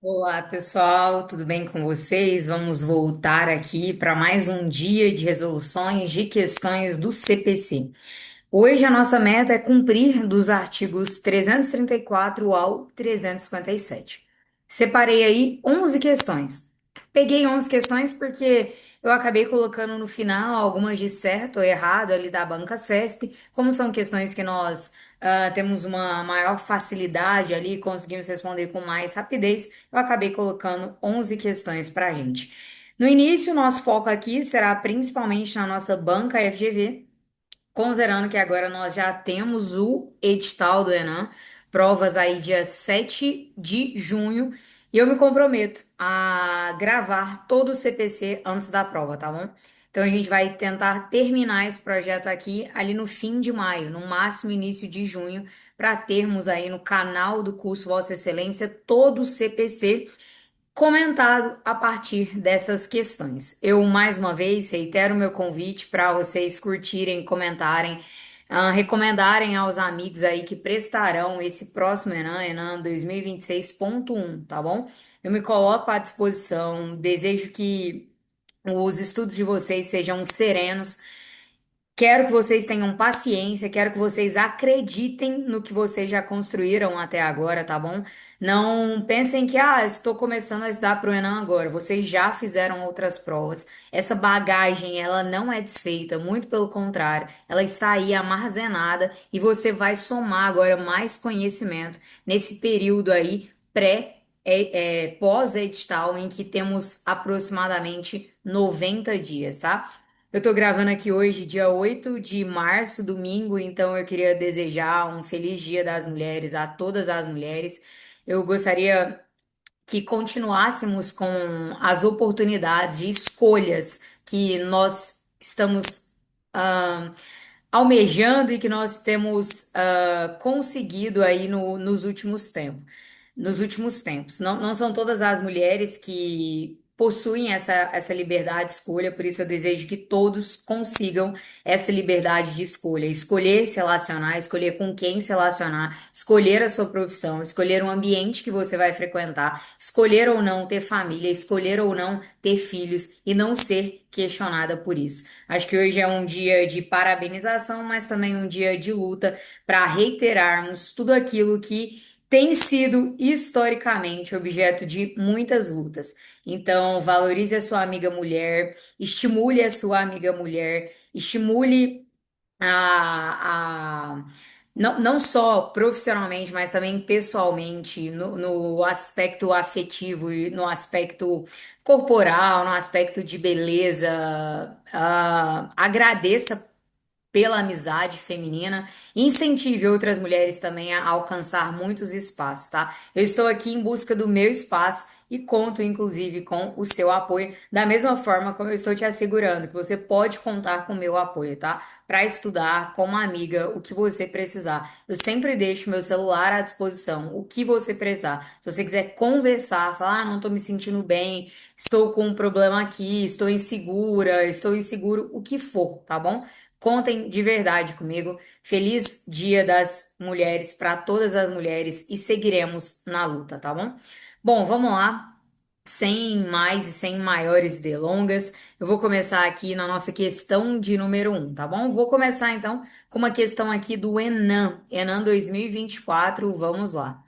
Olá, pessoal, tudo bem com vocês? Vamos voltar aqui para mais um dia de resoluções de questões do CPC. Hoje a nossa meta é cumprir dos artigos 334 ao 357. Separei aí 11 questões. Peguei 11 questões porque eu acabei colocando no final algumas de certo ou errado ali da banca CESP, como são questões que nós temos uma maior facilidade ali, conseguimos responder com mais rapidez, eu acabei colocando 11 questões para a gente. No início, nosso foco aqui será principalmente na nossa banca FGV, considerando que agora nós já temos o edital do Enem, provas aí dia 7 de junho, e eu me comprometo a gravar todo o CPC antes da prova, tá bom? Então a gente vai tentar terminar esse projeto aqui ali no fim de maio, no máximo início de junho, para termos aí no canal do curso Vossa Excelência todo o CPC comentado a partir dessas questões. Eu, mais uma vez, reitero o meu convite para vocês curtirem, comentarem, recomendarem aos amigos aí que prestarão esse próximo Enem 2026.1, tá bom? Eu me coloco à disposição, desejo que os estudos de vocês sejam serenos. Quero que vocês tenham paciência, quero que vocês acreditem no que vocês já construíram até agora, tá bom? Não pensem que, estou começando a estudar para o Enem agora. Vocês já fizeram outras provas. Essa bagagem, ela não é desfeita, muito pelo contrário, ela está aí armazenada e você vai somar agora mais conhecimento nesse período aí pós-edital, em que temos aproximadamente 90 dias, tá? Eu tô gravando aqui hoje, dia 8 de março, domingo, então eu queria desejar um feliz Dia das Mulheres a todas as mulheres. Eu gostaria que continuássemos com as oportunidades de escolhas que nós estamos ah, almejando e que nós temos conseguido aí nos últimos tempos. Nos últimos tempos. Não são todas as mulheres que possuem essa liberdade de escolha, por isso eu desejo que todos consigam essa liberdade de escolha. Escolher se relacionar, escolher com quem se relacionar, escolher a sua profissão, escolher o ambiente que você vai frequentar, escolher ou não ter família, escolher ou não ter filhos e não ser questionada por isso. Acho que hoje é um dia de parabenização, mas também um dia de luta para reiterarmos tudo aquilo que tem sido historicamente objeto de muitas lutas. Então, valorize a sua amiga mulher, estimule a sua amiga mulher, estimule não só profissionalmente, mas também pessoalmente, no aspecto afetivo e no aspecto corporal, no aspecto de beleza. Agradeça pela amizade feminina, incentive outras mulheres também a alcançar muitos espaços, tá? Eu estou aqui em busca do meu espaço e conto, inclusive, com o seu apoio, da mesma forma como eu estou te assegurando que você pode contar com o meu apoio, tá? Para estudar como amiga, o que você precisar. Eu sempre deixo meu celular à disposição, o que você precisar. Se você quiser conversar, falar, não estou me sentindo bem, estou com um problema aqui, estou inseguro, o que for, tá bom? Contem de verdade comigo. Feliz Dia das Mulheres para todas as mulheres e seguiremos na luta, tá bom? Bom, vamos lá. Sem mais e sem maiores delongas, eu vou começar aqui na nossa questão de número um, tá bom? Vou começar então com uma questão aqui do Enem 2024. Vamos lá.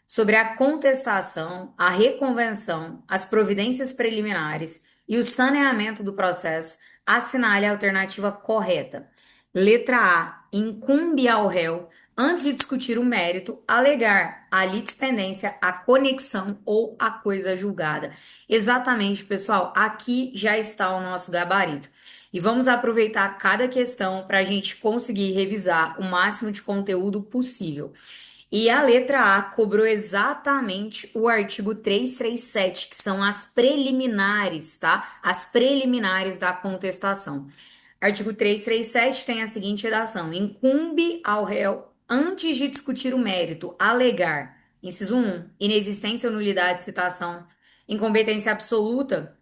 Sobre a contestação, a reconvenção, as providências preliminares e o saneamento do processo, assinale a alternativa correta. Letra A. Incumbe ao réu, antes de discutir o mérito, alegar a litispendência, a conexão ou a coisa julgada. Exatamente, pessoal, aqui já está o nosso gabarito. E vamos aproveitar cada questão para a gente conseguir revisar o máximo de conteúdo possível. E a letra A cobrou exatamente o artigo 337, que são as preliminares, tá? As preliminares da contestação. Artigo 337 tem a seguinte redação: incumbe ao réu, antes de discutir o mérito, alegar, inciso um, inexistência ou nulidade de citação, incompetência absoluta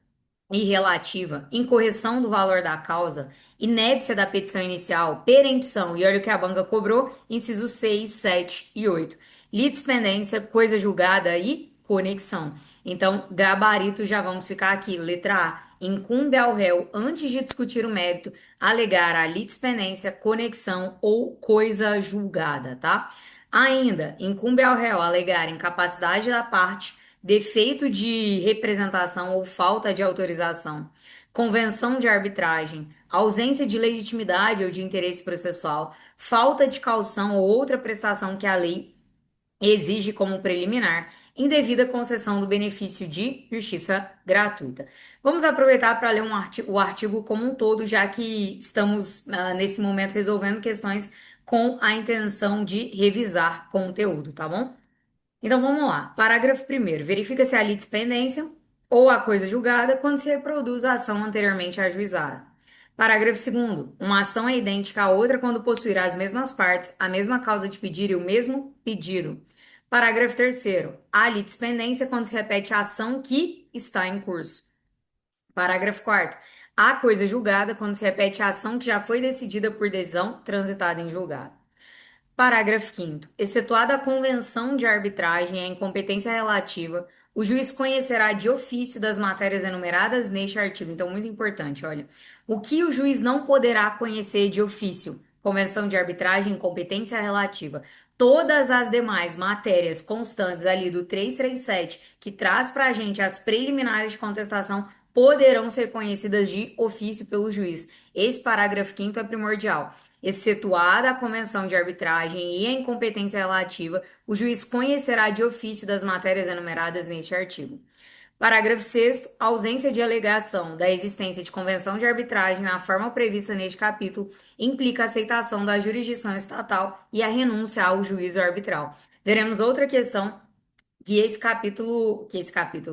e relativa, incorreção do valor da causa, inébcia da petição inicial, perempção e olha o que a banca cobrou, incisos 6, 7 e 8. Litispendência, coisa julgada e conexão. Então, gabarito já vamos ficar aqui. Letra A. Incumbe ao réu, antes de discutir o mérito, alegar a litispendência, conexão ou coisa julgada, tá? Ainda, incumbe ao réu alegar incapacidade da parte, defeito de representação ou falta de autorização, convenção de arbitragem, ausência de legitimidade ou de interesse processual, falta de caução ou outra prestação que a lei exige como preliminar, indevida concessão do benefício de justiça gratuita. Vamos aproveitar para ler o artigo como um todo, já que estamos, nesse momento, resolvendo questões com a intenção de revisar conteúdo, tá bom? Então vamos lá. Parágrafo primeiro. Verifica se há litispendência ou a coisa julgada quando se reproduz a ação anteriormente ajuizada. Parágrafo segundo. Uma ação é idêntica à outra quando possuir as mesmas partes, a mesma causa de pedir e o mesmo pedido. Parágrafo terceiro. Há litispendência quando se repete a ação que está em curso. Parágrafo quarto. Há coisa julgada quando se repete a ação que já foi decidida por decisão transitada em julgado. Parágrafo 5º. Excetuada a convenção de arbitragem e a incompetência relativa, o juiz conhecerá de ofício das matérias enumeradas neste artigo. Então, muito importante, olha. O que o juiz não poderá conhecer de ofício? Convenção de arbitragem e incompetência relativa. Todas as demais matérias constantes ali do 337, que traz para a gente as preliminares de contestação, poderão ser conhecidas de ofício pelo juiz. Esse parágrafo 5º é primordial. Excetuada a convenção de arbitragem e a incompetência relativa, o juiz conhecerá de ofício das matérias enumeradas neste artigo. Parágrafo 6º. Ausência de alegação da existência de convenção de arbitragem na forma prevista neste capítulo implica a aceitação da jurisdição estatal e a renúncia ao juízo arbitral. Veremos outra questão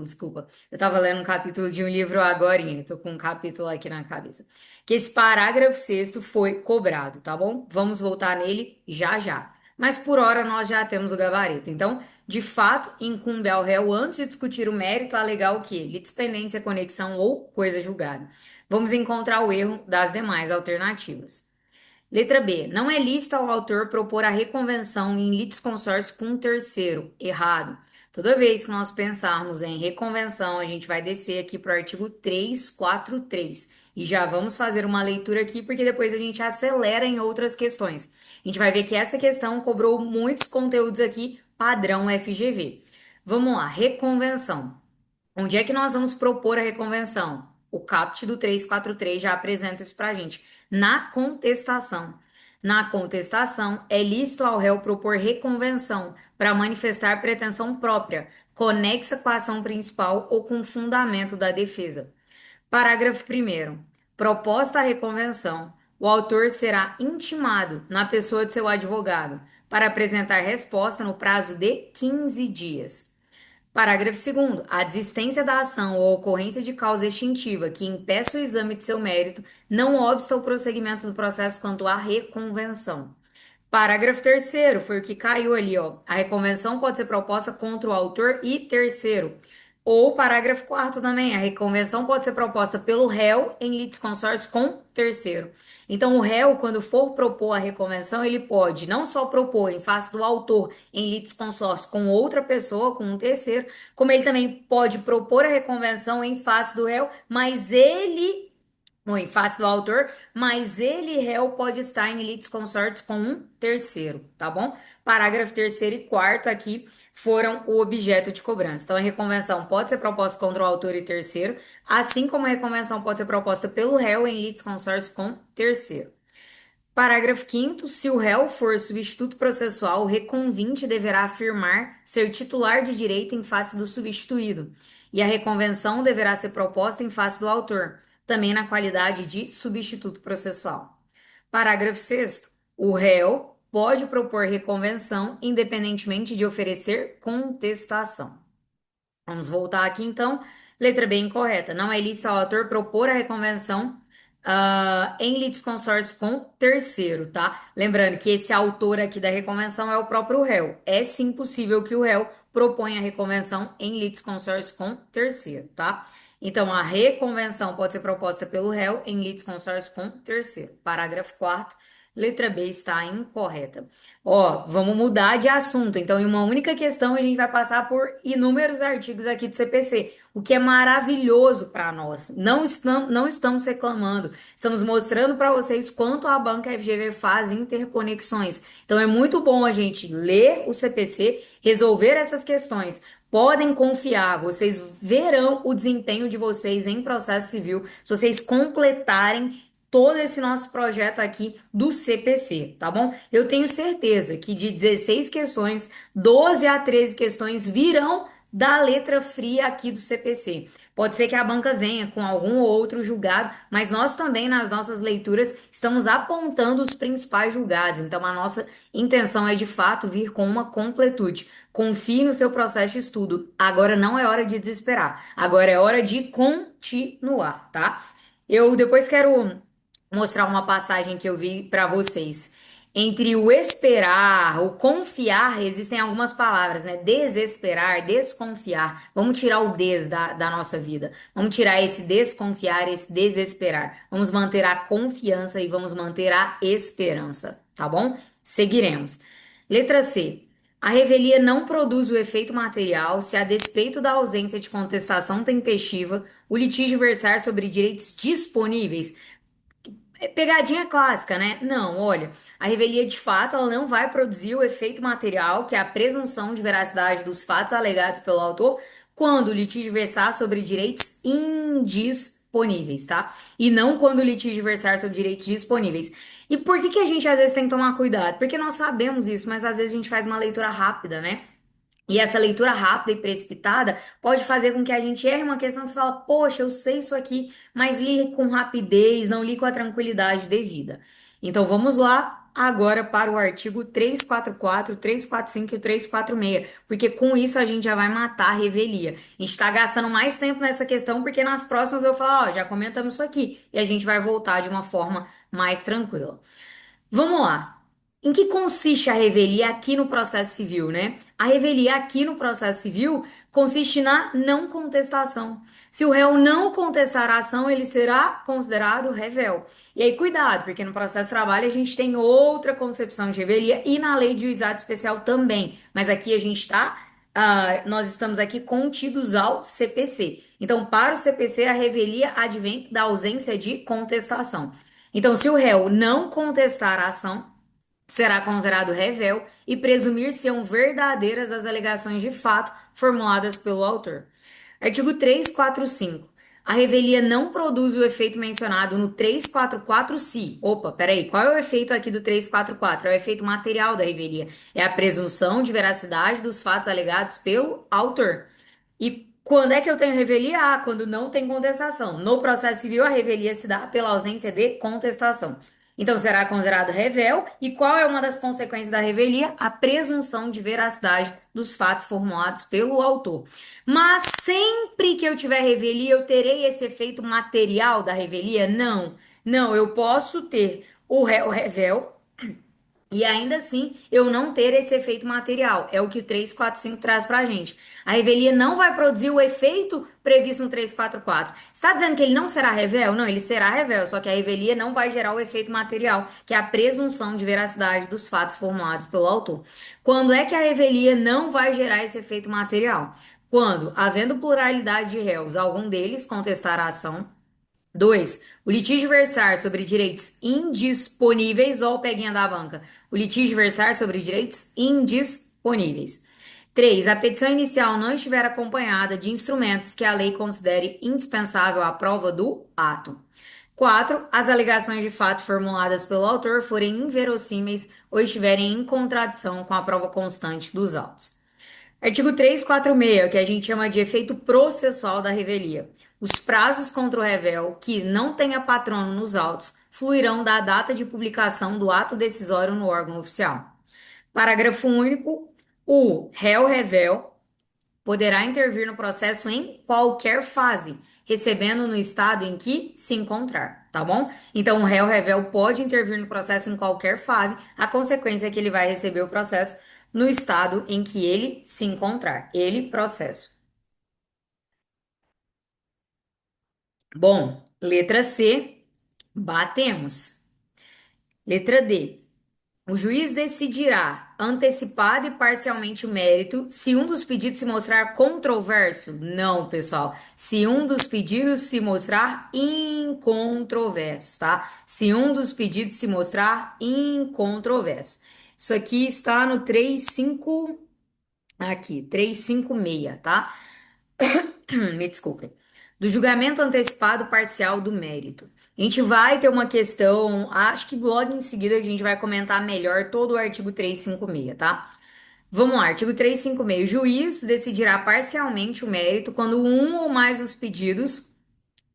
desculpa. Eu estava lendo um capítulo de um livro agorinha, estou com um capítulo aqui na cabeça. Que esse parágrafo sexto foi cobrado, tá bom? Vamos voltar nele já já. Mas por hora nós já temos o gabarito. Então, de fato, incumbe ao réu, antes de discutir o mérito, alegar o quê? Litispendência, conexão ou coisa julgada. Vamos encontrar o erro das demais alternativas. Letra B. Não é lícito ao autor propor a reconvenção em litisconsórcio com um terceiro. Errado. Toda vez que nós pensarmos em reconvenção, a gente vai descer aqui para o artigo 343. E já vamos fazer uma leitura aqui, porque depois a gente acelera em outras questões. A gente vai ver que essa questão cobrou muitos conteúdos aqui, padrão FGV. Vamos lá, reconvenção. Onde é que nós vamos propor a reconvenção? O caput do 343 já apresenta isso para a gente. Na contestação. Na contestação, é lícito ao réu propor reconvenção para manifestar pretensão própria, conexa com a ação principal ou com fundamento da defesa. Parágrafo 1º. Proposta a reconvenção, o autor será intimado na pessoa de seu advogado para apresentar resposta no prazo de 15 dias. Parágrafo 2º. A desistência da ação ou ocorrência de causa extintiva que impeça o exame de seu mérito não obsta o prosseguimento do processo quanto à reconvenção. Parágrafo 3º, foi o que caiu ali, ó. A reconvenção pode ser proposta contra o autor e terceiro. Ou parágrafo 4º também, a reconvenção pode ser proposta pelo réu em litisconsórcio com terceiro. Então, o réu, quando for propor a reconvenção, ele pode não só propor em face do autor em litisconsórcio com outra pessoa, com um terceiro, como ele também pode propor a reconvenção em face do réu, mas ele ou em face do autor, mas ele, réu, pode estar em litisconsórcio com um terceiro, tá bom? Parágrafo 3º e 4º aqui foram o objeto de cobrança. Então, a reconvenção pode ser proposta contra o autor e terceiro, assim como a reconvenção pode ser proposta pelo réu em litisconsórcio com terceiro. Parágrafo 5º. Se o réu for substituto processual, o reconvinte deverá afirmar ser titular de direito em face do substituído, e a reconvenção deverá ser proposta em face do autor, também na qualidade de substituto processual. Parágrafo 6º. O réu pode propor reconvenção independentemente de oferecer contestação. Vamos voltar aqui então. Letra B incorreta. Não é lícito ao autor propor a reconvenção em litisconsórcio com terceiro, tá? Lembrando que esse autor aqui da reconvenção é o próprio réu. É sim possível que o réu proponha a reconvenção em litisconsórcio com terceiro, tá? Então, a reconvenção pode ser proposta pelo réu em litisconsórcio com terceiro. Parágrafo 4º. Letra B está incorreta. Ó, vamos mudar de assunto. Então, em uma única questão, a gente vai passar por inúmeros artigos aqui do CPC, o que é maravilhoso para nós. Não estamos reclamando, estamos mostrando para vocês quanto a banca FGV faz interconexões. Então, é muito bom a gente ler o CPC, resolver essas questões. Podem confiar, vocês verão o desempenho de vocês em processo civil se vocês completarem todo esse nosso projeto aqui do CPC, tá bom? Eu tenho certeza que de 16 questões, 12 a 13 questões virão da letra fria aqui do CPC. Pode ser que a banca venha com algum outro julgado, mas nós também, nas nossas leituras, estamos apontando os principais julgados. Então, a nossa intenção é, de fato, vir com uma completude. Confie no seu processo de estudo. Agora não é hora de desesperar. Agora é hora de continuar, tá? Eu depois quero mostrar uma passagem que eu vi para vocês. Entre o esperar, o confiar, existem algumas palavras, né? Desesperar, desconfiar. Vamos tirar o des da nossa vida. Vamos tirar esse desconfiar, esse desesperar. Vamos manter a confiança e vamos manter a esperança, tá bom? Seguiremos. Letra C. A revelia não produz o efeito material se, a despeito da ausência de contestação tempestiva, o litígio versar sobre direitos disponíveis. É pegadinha clássica, né? Não, olha, a revelia de fato ela não vai produzir o efeito material, que é a presunção de veracidade dos fatos alegados pelo autor, quando o litígio versar sobre direitos indisponíveis, tá? E não quando o litígio versar sobre direitos disponíveis. E por que que a gente às vezes tem que tomar cuidado? Porque nós sabemos isso, mas às vezes a gente faz uma leitura rápida, né? E essa leitura rápida e precipitada pode fazer com que a gente erre uma questão que você fala, poxa, eu sei isso aqui, mas li com rapidez, não li com a tranquilidade devida. Então vamos lá agora para o artigo 344, 345 e o 346, porque com isso a gente já vai matar a revelia. A gente está gastando mais tempo nessa questão, porque nas próximas eu falo, ó, já comentamos isso aqui, e a gente vai voltar de uma forma mais tranquila. Vamos lá. Em que consiste a revelia aqui no processo civil, né? A revelia aqui no processo civil consiste na não contestação. Se o réu não contestar a ação, ele será considerado revel. E aí, cuidado, porque no processo de trabalho a gente tem outra concepção de revelia e na lei de juizado especial também. Mas aqui a gente está, nós estamos aqui contidos ao CPC. Então, para o CPC, a revelia advém da ausência de contestação. Então, se o réu não contestar a ação, será considerado revel e presumir-se-ão verdadeiras as alegações de fato formuladas pelo autor. Artigo 345. A revelia não produz o efeito mencionado no 344 se. Opa, peraí, qual é o efeito aqui do 344? É o efeito material da revelia. É a presunção de veracidade dos fatos alegados pelo autor. E quando é que eu tenho revelia? Ah, quando não tem contestação. No processo civil, a revelia se dá pela ausência de contestação. Então, será considerado revel. E qual é uma das consequências da revelia? A presunção de veracidade dos fatos formulados pelo autor. Mas sempre que eu tiver revelia, eu terei esse efeito material da revelia? Não. Não, eu posso ter o revel e ainda assim, eu não ter esse efeito material. É o que o 345 traz pra gente. A revelia não vai produzir o efeito previsto no 344. Está dizendo que ele não será revel? Não, ele será revel, só que a revelia não vai gerar o efeito material, que é a presunção de veracidade dos fatos formulados pelo autor. Quando é que a revelia não vai gerar esse efeito material? Quando, havendo pluralidade de réus, algum deles contestar a ação. 2. O litígio versar sobre direitos indisponíveis ou peguinha da banca. O litígio versar sobre direitos indisponíveis. 3. A petição inicial não estiver acompanhada de instrumentos que a lei considere indispensável à prova do ato. 4. As alegações de fato formuladas pelo autor forem inverossímeis ou estiverem em contradição com a prova constante dos autos. Artigo 346, que a gente chama de efeito processual da revelia. Os prazos contra o revel que não tenha patrono nos autos fluirão da data de publicação do ato decisório no órgão oficial. Parágrafo único. O réu revel poderá intervir no processo em qualquer fase, recebendo no estado em que se encontrar, tá bom? Então, o réu revel pode intervir no processo em qualquer fase, a consequência é que ele vai receber o processo no estado em que ele se encontrar. Ele, processo. Bom, letra C, batemos. Letra D. O juiz decidirá antecipado e parcialmente o mérito se um dos pedidos se mostrar controverso? Não, pessoal. Se um dos pedidos se mostrar incontroverso, tá? Se um dos pedidos se mostrar incontroverso. Isso aqui está no 35, aqui, 356, tá? Me desculpem. Do julgamento antecipado parcial do mérito. A gente vai ter uma questão, acho que logo em seguida a gente vai comentar melhor todo o artigo 356, tá? Vamos lá, artigo 356. O juiz decidirá parcialmente o mérito quando um ou mais dos pedidos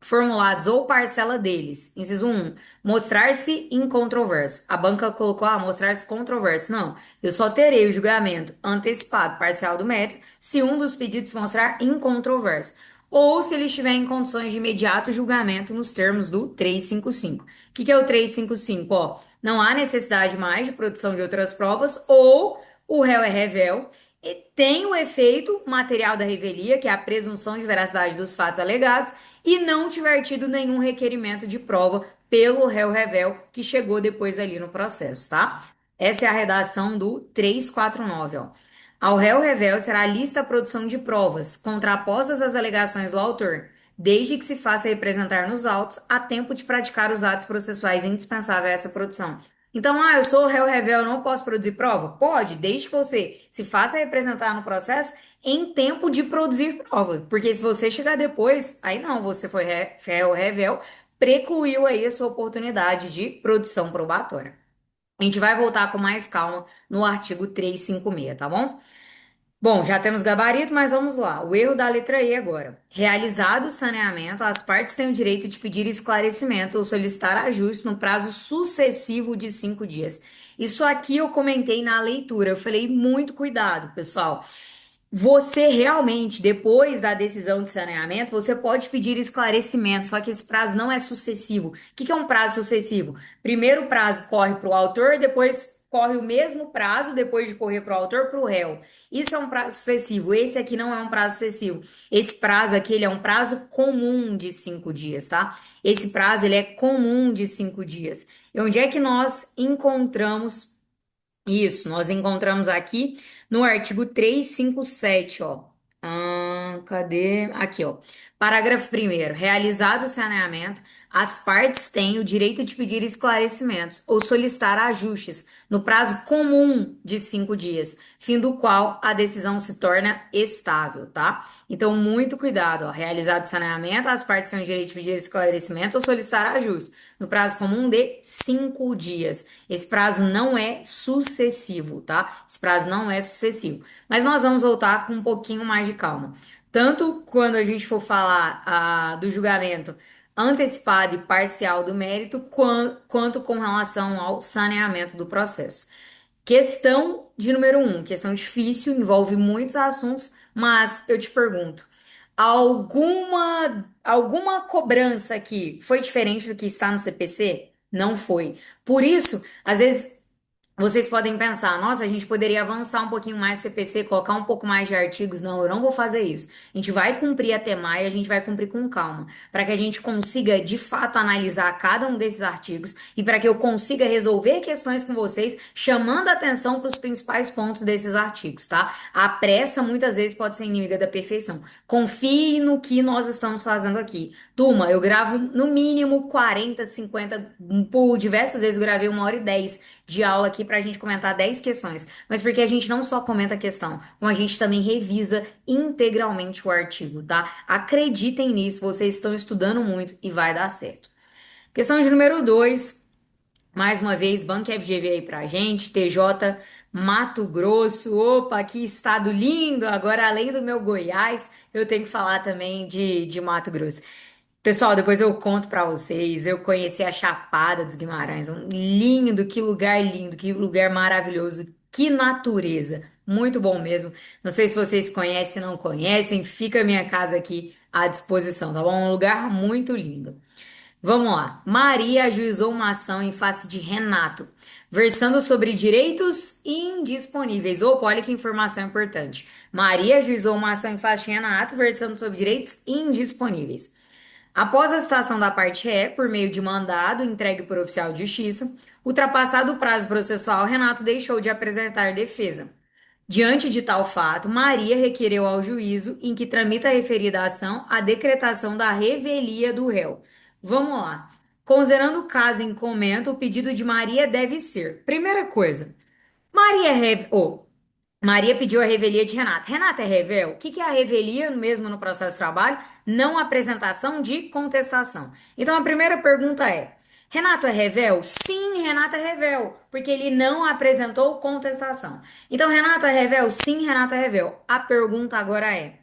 formulados ou parcela deles. Inciso um, mostrar-se incontroverso. A banca colocou, mostrar-se controverso. Não, eu só terei o julgamento antecipado parcial do mérito se um dos pedidos se mostrar incontroverso. Ou se ele estiver em condições de imediato julgamento nos termos do 355. O que é o 355? Ó, não há necessidade mais de produção de outras provas ou o réu é revel e tem o efeito material da revelia, que é a presunção de veracidade dos fatos alegados, e não tiver tido nenhum requerimento de prova pelo réu revel que chegou depois ali no processo, tá? Essa é a redação do 349, ó. Ao réu revel será lista a produção de provas, contrapostas às alegações do autor, desde que se faça representar nos autos a tempo de praticar os atos processuais indispensáveis a essa produção. Então, eu sou réu revel, não posso produzir prova? Pode, desde que você se faça representar no processo em tempo de produzir prova. Porque se você chegar depois, aí não, você foi réu revel, precluiu aí a sua oportunidade de produção probatória. A gente vai voltar com mais calma no artigo 356, tá bom? Bom, já temos gabarito, mas vamos lá. O erro da letra E agora. Realizado o saneamento, as partes têm o direito de pedir esclarecimento ou solicitar ajuste no prazo sucessivo de 5 dias. Isso aqui eu comentei na leitura. Eu falei muito cuidado, pessoal. Você realmente, depois da decisão de saneamento, você pode pedir esclarecimento, só que esse prazo não é sucessivo. O que é um prazo sucessivo? Primeiro o prazo corre para o autor, depois corre o mesmo prazo, depois de correr para o autor, para o réu. Isso é um prazo sucessivo. Esse aqui não é um prazo sucessivo. Esse prazo aqui, ele é um prazo comum de 5 dias, tá? Esse prazo, ele é comum de 5 dias. E onde é que nós encontramos isso? Nós encontramos aqui no artigo 357, ó. Cadê? Aqui, ó. Parágrafo primeiro. Realizado o saneamento, as partes têm o direito de pedir esclarecimentos ou solicitar ajustes no prazo comum de 5 dias, fim do qual a decisão se torna estável, tá? Então, muito cuidado, ó. Realizado o saneamento, as partes têm o direito de pedir esclarecimento ou solicitar ajustes no prazo comum de 5 dias. Esse prazo não é sucessivo, tá? Esse prazo não é sucessivo. Mas nós vamos voltar com um pouquinho mais de calma. Tanto quando a gente for falar do julgamento antecipado e parcial do mérito, quanto com relação ao saneamento do processo. Questão de número um, questão difícil, envolve muitos assuntos, mas eu te pergunto, alguma cobrança aqui foi diferente do que está no CPC? Não foi. Por isso, às vezes vocês podem pensar, nossa, a gente poderia avançar um pouquinho mais CPC, colocar um pouco mais de artigos. Não, eu não vou fazer isso. A gente vai cumprir até maio, a gente vai cumprir com calma, para que a gente consiga de fato analisar cada um desses artigos e para que eu consiga resolver questões com vocês, chamando a atenção para os principais pontos desses artigos, tá? A pressa muitas vezes pode ser inimiga da perfeição. Confie no que nós estamos fazendo aqui. Turma, eu gravo no mínimo 40, 50, por diversas vezes eu gravei 1h10 de aula aqui para a gente comentar 10 questões, mas porque a gente não só comenta a questão, como a gente também revisa integralmente o artigo, tá? Acreditem nisso, vocês estão estudando muito e vai dar certo. Questão de número 2, mais uma vez, Banco FGV aí pra gente, TJ Mato Grosso, opa, que estado lindo! Agora, além do meu Goiás, eu tenho que falar também de Mato Grosso. Pessoal, depois eu conto pra vocês. Eu conheci a Chapada dos Guimarães, lindo, que lugar maravilhoso, que natureza, muito bom mesmo. Não sei se vocês conhecem, não conhecem, fica a minha casa aqui à disposição, tá bom? Um lugar muito lindo. Vamos lá. Maria ajuizou uma ação em face de Renato, versando sobre direitos indisponíveis. Opa, olha que informação importante. Maria ajuizou uma ação em face de Renato, versando sobre direitos indisponíveis. Após a citação da parte ré, por meio de mandado entregue por oficial de justiça, Ultrapassado o prazo processual, Renato deixou de apresentar defesa. Diante de tal fato, Maria requereu ao juízo em que tramita a referida ação a decretação da revelia do réu. Vamos lá. Considerando o caso em comento, o pedido de Maria deve ser: primeira coisa, Maria pediu a revelia de Renata. Renata é revel? O que que é a revelia mesmo no processo de trabalho? Não apresentação de contestação. Então a primeira pergunta é: Renato é revel? Sim, Renato é revel, porque ele não apresentou contestação. Então Renato é revel? Sim, Renato é revel. A pergunta agora é: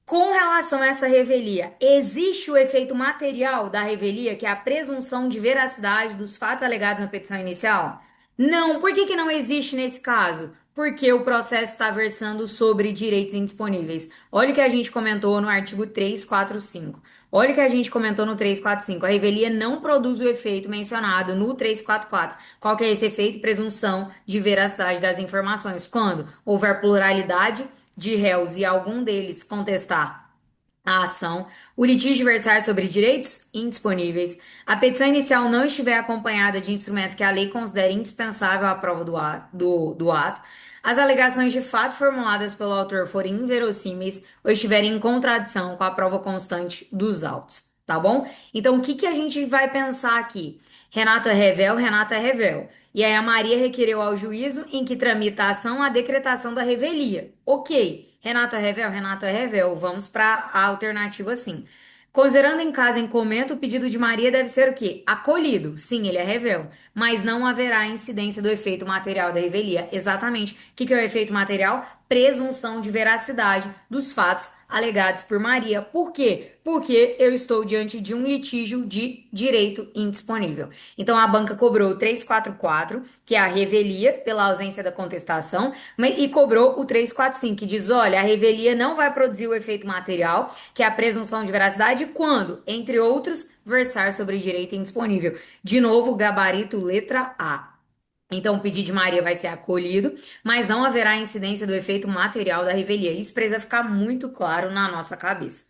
com relação a essa revelia, existe o efeito material da revelia, que é a presunção de veracidade dos fatos alegados na petição inicial? Não. Por que que não existe nesse caso? Porque o processo está versando sobre direitos indisponíveis. Olha o que a gente comentou no artigo 345. Olha o que a gente comentou no 345. A revelia não produz o efeito mencionado no 344. Qual que é esse efeito? Presunção de veracidade das informações. Quando houver pluralidade de réus e algum deles contestar a ação, o litígio versar sobre direitos indisponíveis, a petição inicial não estiver acompanhada de instrumento que a lei considere indispensável à prova do ato, as alegações de fato formuladas pelo autor forem inverossímeis ou estiverem em contradição com a prova constante dos autos, tá bom? Então, o que que a gente vai pensar aqui? Renato é revel, Renato é revel. E aí a Maria requereu ao juízo em que tramita a ação a decretação da revelia. Ok. Renato é revel, Renato é revel. Vamos para a alternativa sim. Considerando em caso em comento, o pedido de Maria deve ser o quê? Acolhido. Sim, ele é revel, mas não haverá incidência do efeito material da revelia. Exatamente. O que que é o efeito material? Presunção de veracidade dos fatos alegados por Maria. Por quê? Porque eu estou diante de um litígio de direito indisponível. Então a banca cobrou o 344, que é a revelia pela ausência da contestação, e cobrou o 345, que diz: olha, a revelia não vai produzir o efeito material, que é a presunção de veracidade, quando, entre outros, versar sobre direito indisponível. De novo, gabarito letra A. Então, o pedido de Maria vai ser acolhido, mas não haverá incidência do efeito material da revelia. Isso precisa ficar muito claro na nossa cabeça.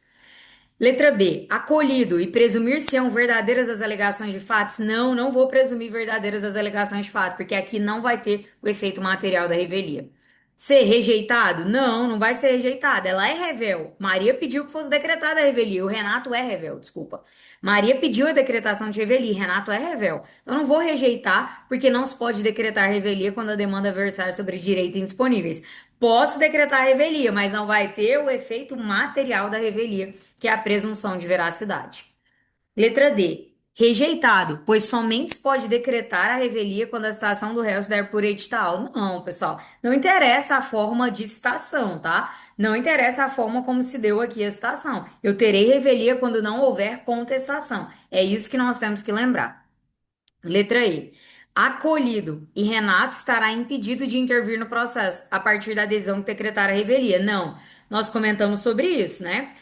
Letra B. Acolhido e presumir-se-ão verdadeiras as alegações de fato? Não, não vou presumir verdadeiras as alegações de fato, porque aqui não vai ter o efeito material da revelia. Ser rejeitado? Não, não vai ser rejeitado. Ela é revel. Maria pediu que fosse decretada a revelia. O Renato é revel, desculpa. Maria pediu a decretação de revelia. Renato é revel. Então, eu não vou rejeitar, porque não se pode decretar revelia quando a demanda versar sobre direitos indisponíveis. Posso decretar revelia, mas não vai ter o efeito material da revelia, que é a presunção de veracidade. Letra D. Rejeitado, pois somente se pode decretar a revelia quando a citação do réu se der por edital. Não, pessoal, não interessa a forma de citação, tá? Não interessa a forma como se deu aqui a citação. Eu terei revelia quando não houver contestação. É isso que nós temos que lembrar. Letra E. Acolhido e Renato estará impedido de intervir no processo a partir da adesão que decretar a revelia. Não, nós comentamos sobre isso, né?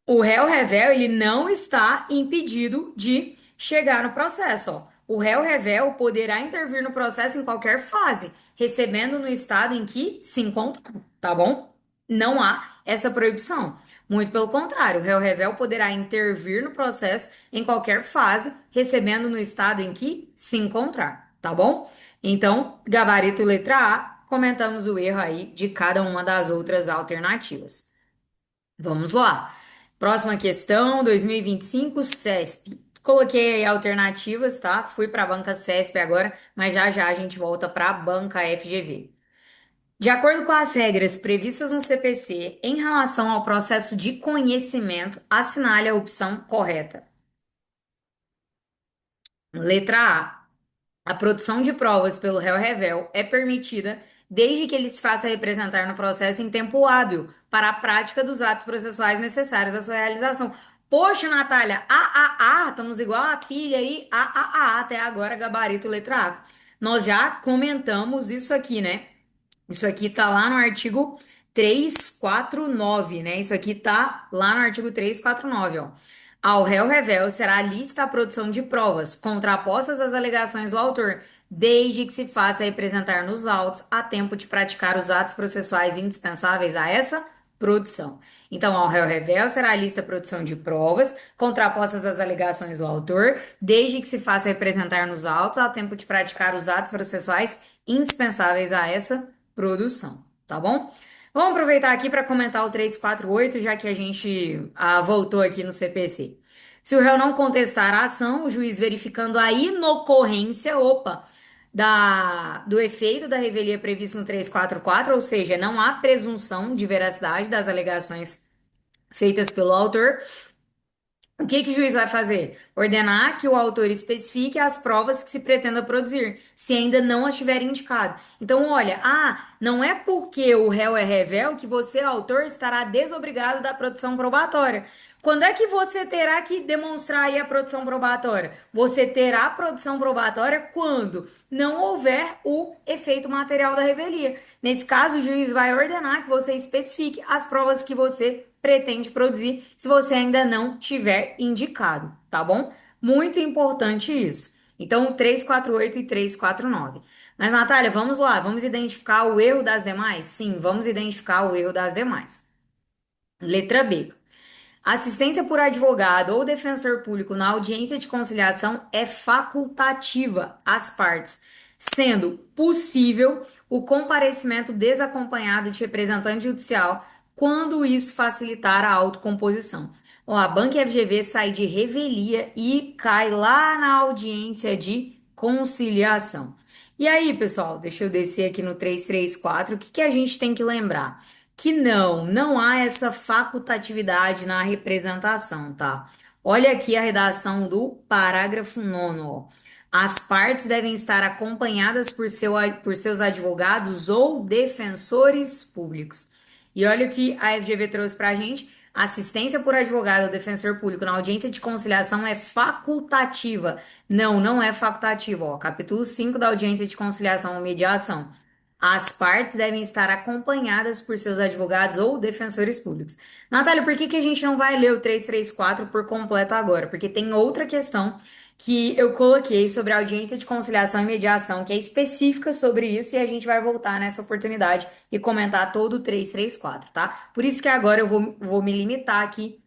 O réu revel, ele não está impedido de chegar no processo, ó. O réu revel poderá intervir no processo em qualquer fase, recebendo no estado em que se encontra, tá bom? Não há essa proibição. Muito pelo contrário, o réu revel poderá intervir no processo em qualquer fase, recebendo no estado em que se encontrar, tá bom? Então, gabarito letra A, comentamos o erro aí de cada uma das outras alternativas. Vamos lá. Próxima questão, 2025, CESP. Coloquei aí alternativas, tá? Fui para a banca CESP agora, mas já já a gente volta para a banca FGV. De acordo com as regras previstas no CPC em relação ao processo de conhecimento, assinale a opção correta. Letra A. A produção de provas pelo réu revel é permitida desde que ele se faça representar no processo em tempo hábil para a prática dos atos processuais necessários à sua realização. Poxa, Natália, estamos igual a pilha aí, até agora gabarito letra A. Nós já comentamos isso aqui, né? Isso aqui tá lá no artigo 349, né? Isso aqui tá lá no artigo 349, ó. Ao réu revel será lista a produção de provas contrapostas às alegações do autor, desde que se faça representar nos autos a tempo de praticar os atos processuais indispensáveis a essa produção. Então, ao réu revel será a lista produção de provas, contrapostas às alegações do autor, desde que se faça representar nos autos, ao tempo de praticar os atos processuais indispensáveis a essa produção, tá bom? Vamos aproveitar aqui para comentar o 348, já que a gente voltou aqui no CPC. Se o réu não contestar a ação, o juiz verificando a inocorrência, do efeito da revelia previsto no 344, ou seja, não há presunção de veracidade das alegações feitas pelo autor, o que que o juiz vai fazer? Ordenar que o autor especifique as provas que se pretenda produzir, se ainda não as tiver indicado. Então, olha, não é porque o réu é revel que você, autor, estará desobrigado da produção probatória. Quando é que você terá que demonstrar aí a produção probatória? Você terá produção probatória quando não houver o efeito material da revelia. Nesse caso, o juiz vai ordenar que você especifique as provas que você pretende produzir, se você ainda não tiver indicado, tá bom? Muito importante isso. Então, 348 e 349. Mas, Natália, vamos lá, vamos identificar o erro das demais? Sim, vamos identificar o erro das demais. Letra B. Assistência por advogado ou defensor público na audiência de conciliação é facultativa às partes, sendo possível o comparecimento desacompanhado de representante judicial quando isso facilitar a autocomposição. Ó, a Banca FGV sai de revelia e cai lá na audiência de conciliação. E aí, pessoal, deixa eu descer aqui no 334. O que que a gente tem que lembrar? Que não há essa facultatividade na representação, tá? Olha aqui a redação do parágrafo 9º, ó. As partes devem estar acompanhadas por seus advogados ou defensores públicos. E olha o que a FGV trouxe pra gente. Assistência por advogado ou defensor público na audiência de conciliação é facultativa. Não é facultativa, ó. Capítulo 5 da audiência de conciliação ou mediação. As partes devem estar acompanhadas por seus advogados ou defensores públicos. Natália, por que que a gente não vai ler o 334 por completo agora? Porque tem outra questão que eu coloquei sobre a audiência de conciliação e mediação, que é específica sobre isso, e a gente vai voltar nessa oportunidade e comentar todo o 334, tá? Por isso que agora eu vou me limitar aqui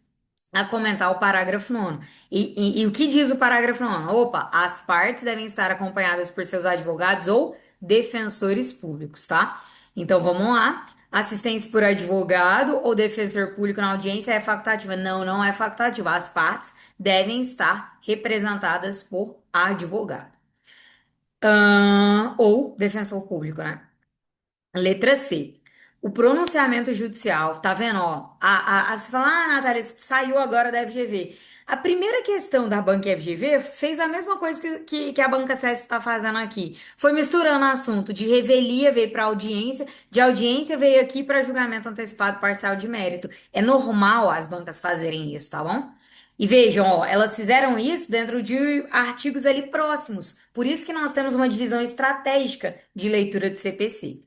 a comentar o parágrafo 9º. E o que diz o parágrafo 9º? Opa, as partes devem estar acompanhadas por seus advogados ou defensores públicos, tá? Então vamos lá. Assistência por advogado ou defensor público na audiência é facultativa? Não é facultativa. As partes devem estar representadas por advogado. Ou defensor público, né? Letra C. O pronunciamento judicial, tá vendo? Ó, você fala, Natália, saiu agora da FGV. A primeira questão da banca FGV fez a mesma coisa que a banca CESP está fazendo aqui. Foi misturando o assunto de revelia, veio para audiência, de audiência veio aqui para julgamento antecipado parcial de mérito. É normal as bancas fazerem isso, tá bom? E vejam, ó, elas fizeram isso dentro de artigos ali próximos. Por isso que nós temos uma divisão estratégica de leitura de CPC.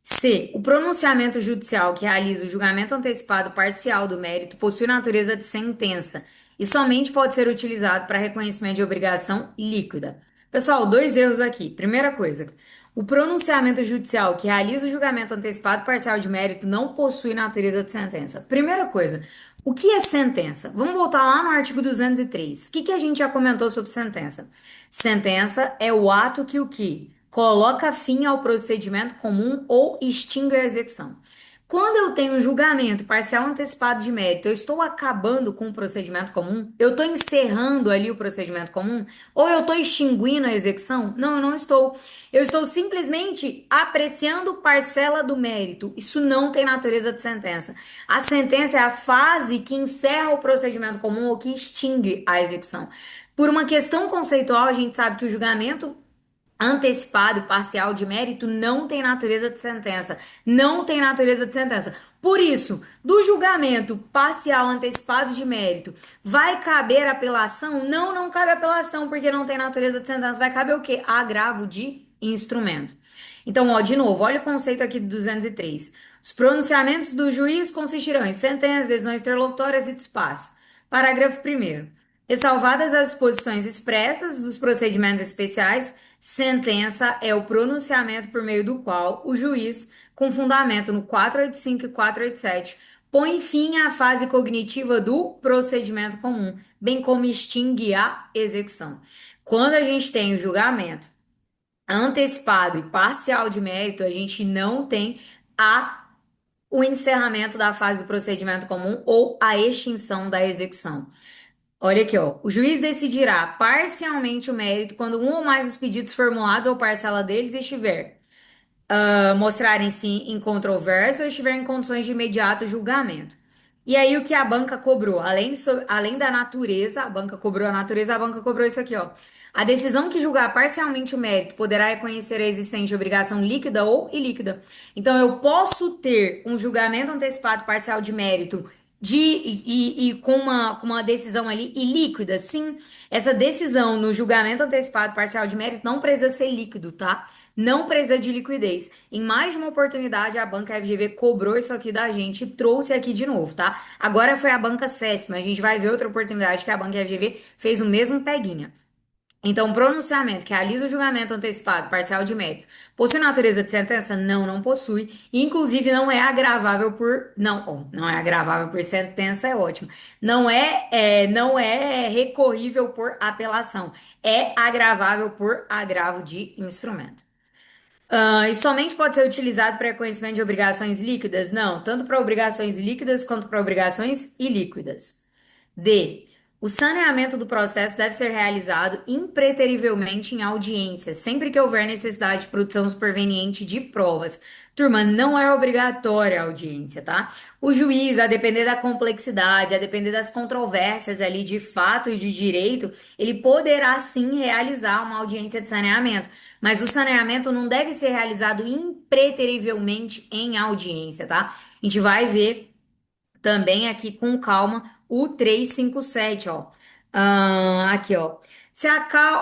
C. O pronunciamento judicial que realiza o julgamento antecipado parcial do mérito possui natureza de sentença e somente pode ser utilizado para reconhecimento de obrigação líquida. Pessoal, dois erros aqui. Primeira coisa, o pronunciamento judicial que realiza o julgamento antecipado parcial de mérito não possui natureza de sentença. Primeira coisa, o que é sentença? Vamos voltar lá no artigo 203. O que a gente já comentou sobre sentença? Sentença é o ato que o que? Coloca fim ao procedimento comum ou extingue a execução. Quando eu tenho julgamento parcial antecipado de mérito, eu estou acabando com o procedimento comum? Eu estou encerrando ali o procedimento comum? Ou eu estou extinguindo a execução? Não, eu não estou. Eu estou simplesmente apreciando parcela do mérito. Isso não tem natureza de sentença. A sentença é a fase que encerra o procedimento comum ou que extingue a execução. Por uma questão conceitual, a gente sabe que o julgamento antecipado e parcial de mérito não tem natureza de sentença. Não tem natureza de sentença. Por isso, do julgamento parcial antecipado de mérito, vai caber apelação? Não cabe apelação, porque não tem natureza de sentença. Vai caber o quê? Agravo de instrumento. Então, ó, de novo, olha o conceito aqui do 203. Os pronunciamentos do juiz consistirão em sentenças, decisões interlocutórias e despacho. Parágrafo 1º. Ressalvadas as disposições expressas dos procedimentos especiais, Sentença é o pronunciamento por meio do qual o juiz, com fundamento no 485 e 487, põe fim à fase cognitiva do procedimento comum, bem como extingue a execução. Quando a gente tem o julgamento antecipado e parcial de mérito, a gente não tem a o encerramento da fase do procedimento comum ou a extinção da execução. Olha aqui, ó. O juiz decidirá parcialmente o mérito quando um ou mais dos pedidos formulados ou parcela deles estiver mostrarem-se incontroversos ou estiver em condições de imediato julgamento. E aí, o que a banca cobrou? Além da natureza, a banca cobrou a natureza, a banca cobrou isso aqui, ó. A decisão que julgar parcialmente o mérito poderá reconhecer a existência de obrigação líquida ou ilíquida. Então, eu posso ter um julgamento antecipado parcial de mérito e com uma decisão ali ilíquida, sim. Essa decisão no julgamento antecipado parcial de mérito não precisa ser líquido, tá? Não precisa de liquidez. Em mais de uma oportunidade, a banca FGV cobrou isso aqui da gente e trouxe aqui de novo, tá? Agora foi a banca CESP, mas a gente vai ver outra oportunidade que a banca FGV fez o mesmo peguinha. Então, pronunciamento que realiza o julgamento antecipado parcial de mérito possui natureza de sentença? Não, não possui. Inclusive, não é agravável por. Não, não é agravável por sentença, é ótimo. Não é recorrível por apelação. É agravável por agravo de instrumento. E somente pode ser utilizado para reconhecimento de obrigações líquidas? Não, tanto para obrigações líquidas quanto para obrigações ilíquidas. D. O saneamento do processo deve ser realizado impreterivelmente em audiência, sempre que houver necessidade de produção superveniente de provas. Turma, não é obrigatória a audiência, tá? O juiz, a depender da complexidade, a depender das controvérsias ali de fato e de direito, ele poderá sim realizar uma audiência de saneamento, mas o saneamento não deve ser realizado impreterivelmente em audiência, tá? A gente vai ver também aqui com calma o 357, ó. Aqui, ó.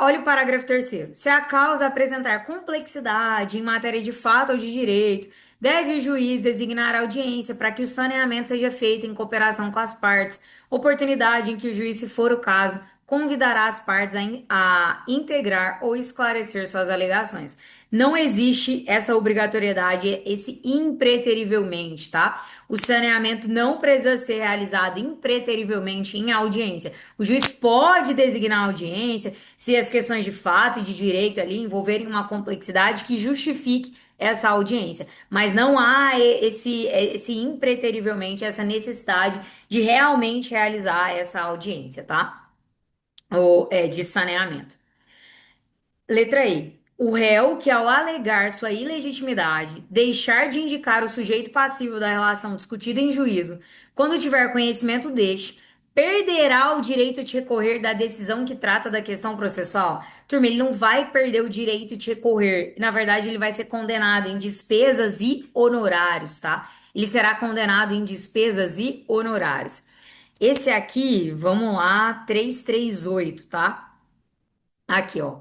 Olha o parágrafo terceiro. Se a causa apresentar complexidade em matéria de fato ou de direito, deve o juiz designar audiência para que o saneamento seja feito em cooperação com as partes, oportunidade em que o juiz, se for o caso, convidará as partes a integrar ou esclarecer suas alegações. Não existe essa obrigatoriedade, esse impreterivelmente, tá? O saneamento não precisa ser realizado impreterivelmente em audiência. O juiz pode designar audiência se as questões de fato e de direito ali envolverem uma complexidade que justifique essa audiência, mas não há esse impreterivelmente, essa necessidade de realmente realizar essa audiência, tá? Ou de saneamento. Letra E. O réu que, ao alegar sua ilegitimidade, deixar de indicar o sujeito passivo da relação discutida em juízo, quando tiver conhecimento deste, perderá o direito de recorrer da decisão que trata da questão processual. Turma, ele não vai perder o direito de recorrer. Na verdade, ele vai ser condenado em despesas e honorários, tá? Ele será condenado em despesas e honorários. Esse aqui, vamos lá, 338, tá? Aqui, ó.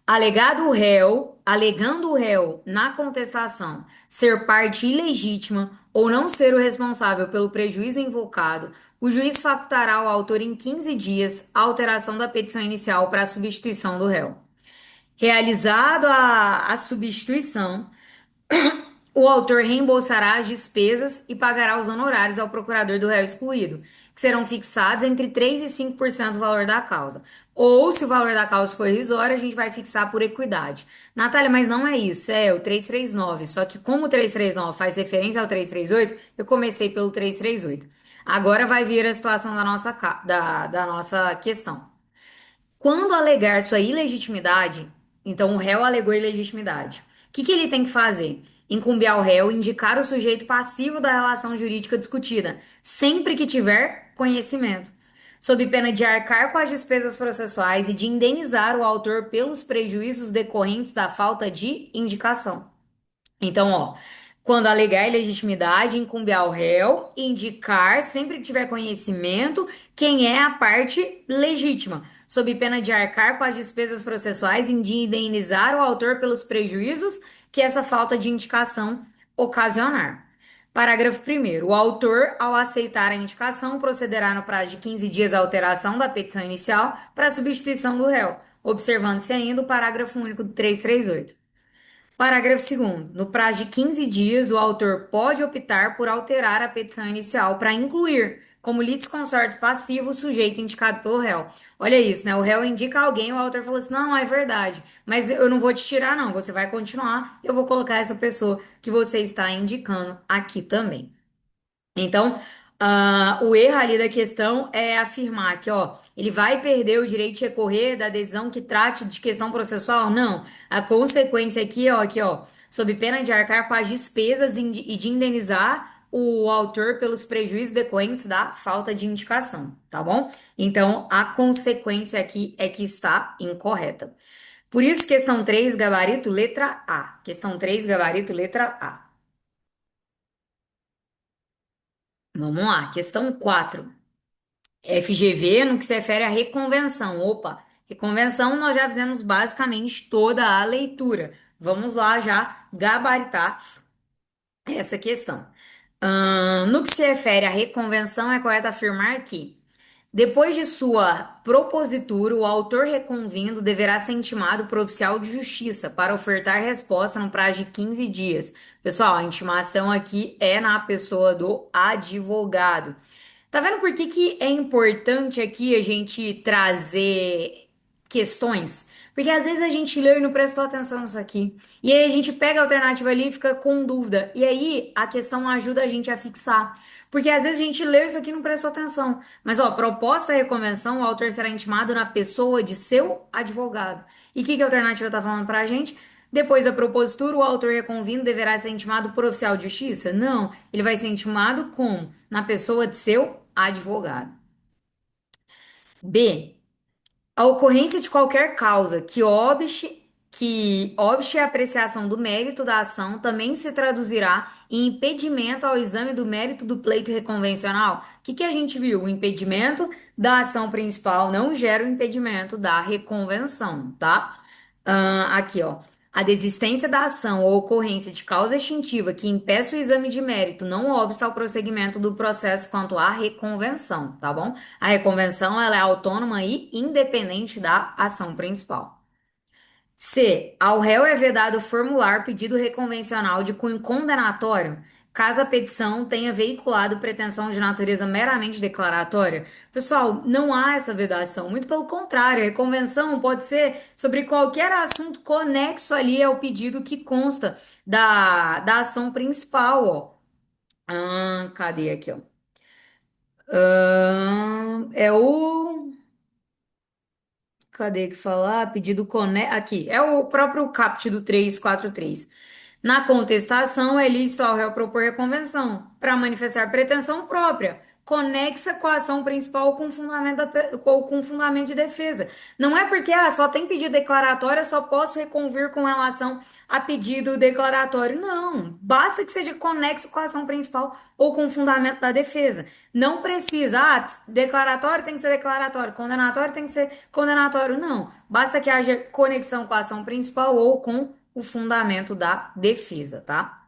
Alegando o réu na contestação ser parte ilegítima ou não ser o responsável pelo prejuízo invocado, o juiz facultará ao autor em 15 dias a alteração da petição inicial para a substituição do réu. Realizado a substituição, o autor reembolsará as despesas e pagará os honorários ao procurador do réu excluído, que serão fixados entre 3 e 5% do valor da causa. Ou, se o valor da causa for irrisório, a gente vai fixar por equidade. Natália, mas não é isso, é o 339. Só que como o 339 faz referência ao 338, eu comecei pelo 338. Agora vai vir a situação da nossa questão. Quando alegar sua ilegitimidade, então o réu alegou ilegitimidade. O que ele tem que fazer? Incumbir ao réu indicar o sujeito passivo da relação jurídica discutida, sempre que tiver conhecimento, sob pena de arcar com as despesas processuais e de indenizar o autor pelos prejuízos decorrentes da falta de indicação. Então, ó, quando alegar ilegitimidade, incumbe ao réu indicar, sempre que tiver conhecimento, quem é a parte legítima, sob pena de arcar com as despesas processuais e de indenizar o autor pelos prejuízos que essa falta de indicação ocasionar. Parágrafo 1º. O autor, ao aceitar a indicação, procederá no prazo de 15 dias à alteração da petição inicial para a substituição do réu. observando-se ainda o parágrafo único do 338. Parágrafo segundo. No prazo de 15 dias, o autor pode optar por alterar a petição inicial para incluir como litisconsorte passivo o sujeito indicado pelo réu. Olha isso, né? O réu indica alguém, o autor falou assim: não, é verdade, mas eu não vou te tirar, não. Você vai continuar, eu vou colocar essa pessoa que você está indicando aqui também. Então, o erro ali da questão é afirmar que, ó, ele vai perder o direito de recorrer da decisão que trate de questão processual? Não. A consequência aqui, ó, sob pena de arcar com as despesas e de indenizar o autor pelos prejuízos decorrentes da falta de indicação, tá bom? Então, a consequência aqui é que está incorreta. Por isso, questão 3 gabarito, letra A. Questão 3 gabarito, letra A. Vamos lá, questão 4. FGV no que se refere à reconvenção. Opa, reconvenção nós já fizemos basicamente toda a leitura. Vamos lá já gabaritar essa questão. No que se refere à reconvenção, é correto afirmar que, depois de sua propositura, o autor reconvindo deverá ser intimado por oficial de justiça para ofertar resposta no prazo de 15 dias. Pessoal, a intimação aqui é na pessoa do advogado. Tá vendo por que que é importante aqui a gente trazer questões? Porque às vezes a gente leu e não prestou atenção nisso aqui. E aí a gente pega a alternativa ali e fica com dúvida. E aí a questão ajuda a gente a fixar. Porque às vezes a gente leu isso aqui e não prestou atenção. Mas, ó, proposta da reconvenção, o autor será intimado na pessoa de seu advogado. E o que que a alternativa tá falando pra gente? Depois da propositura, o autor reconvindo deverá ser intimado por oficial de justiça? Não, ele vai ser intimado como? Na pessoa de seu advogado. B. A ocorrência de qualquer causa que obste a apreciação do mérito da ação também se traduzirá em impedimento ao exame do mérito do pleito reconvencional. O que que a gente viu? O impedimento da ação principal não gera o impedimento da reconvenção, tá? Aqui, ó. A desistência da ação ou ocorrência de causa extintiva que impeça o exame de mérito não obsta ao prosseguimento do processo quanto à reconvenção, tá bom? A reconvenção, ela é autônoma e independente da ação principal. C. Ao réu é vedado formular pedido reconvencional de cunho condenatório, caso a petição tenha veiculado pretensão de natureza meramente declaratória. Pessoal, não há essa vedação, muito pelo contrário, a reconvenção pode ser sobre qualquer assunto conexo ali ao pedido que consta da ação principal, ó. Cadê aqui, ó? É o. Cadê que falar? Pedido aqui, é o próprio caput do 343. Na contestação, é lícito ao réu propor reconvenção para manifestar pretensão própria, conexa com a ação principal ou com fundamento de defesa. Não é porque só tem pedido declaratório, eu só posso reconvir com relação a pedido declaratório. Não, basta que seja conexo com a ação principal ou com fundamento da defesa. Não precisa, declaratório tem que ser declaratório, condenatório tem que ser condenatório. Não, basta que haja conexão com a ação principal ou com o fundamento da defesa, tá?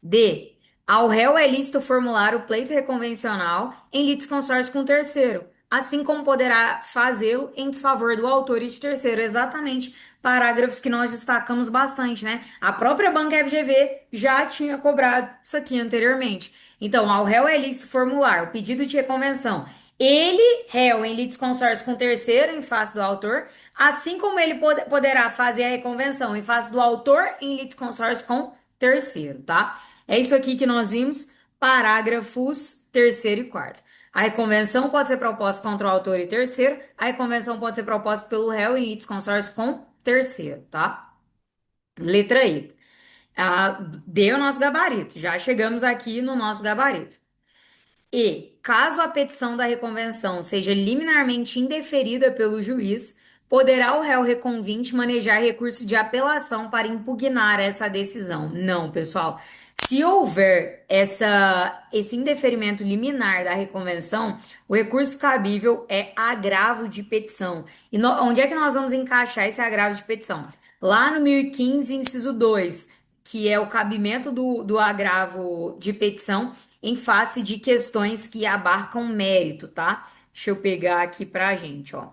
D. Ao réu é lícito formular o pleito reconvencional em litisconsórcio com terceiro, assim como poderá fazê-lo em desfavor do autor e de terceiro. Exatamente, parágrafos que nós destacamos bastante, né? A própria banca FGV já tinha cobrado isso aqui anteriormente. Então, ao réu é lícito formular o pedido de reconvenção. Ele, réu, em litisconsórcio com terceiro em face do autor, assim como ele poderá fazer a reconvenção em face do autor em litisconsórcio com terceiro, tá? É isso aqui que nós vimos, parágrafos terceiro e quarto. A reconvenção pode ser proposta contra o autor e terceiro, a reconvenção pode ser proposta pelo réu em litisconsórcio com terceiro, tá? Letra E. Deu o nosso gabarito, já chegamos aqui no nosso gabarito. E, caso a petição da reconvenção seja liminarmente indeferida pelo juiz, poderá o réu reconvinte manejar recurso de apelação para impugnar essa decisão. Não, pessoal. Se houver esse indeferimento liminar da reconvenção, o recurso cabível é agravo de petição. E onde é que nós vamos encaixar esse agravo de petição? Lá no 1015, inciso 2, que é o cabimento do agravo de petição em face de questões que abarcam mérito, tá? Deixa eu pegar aqui pra gente, ó.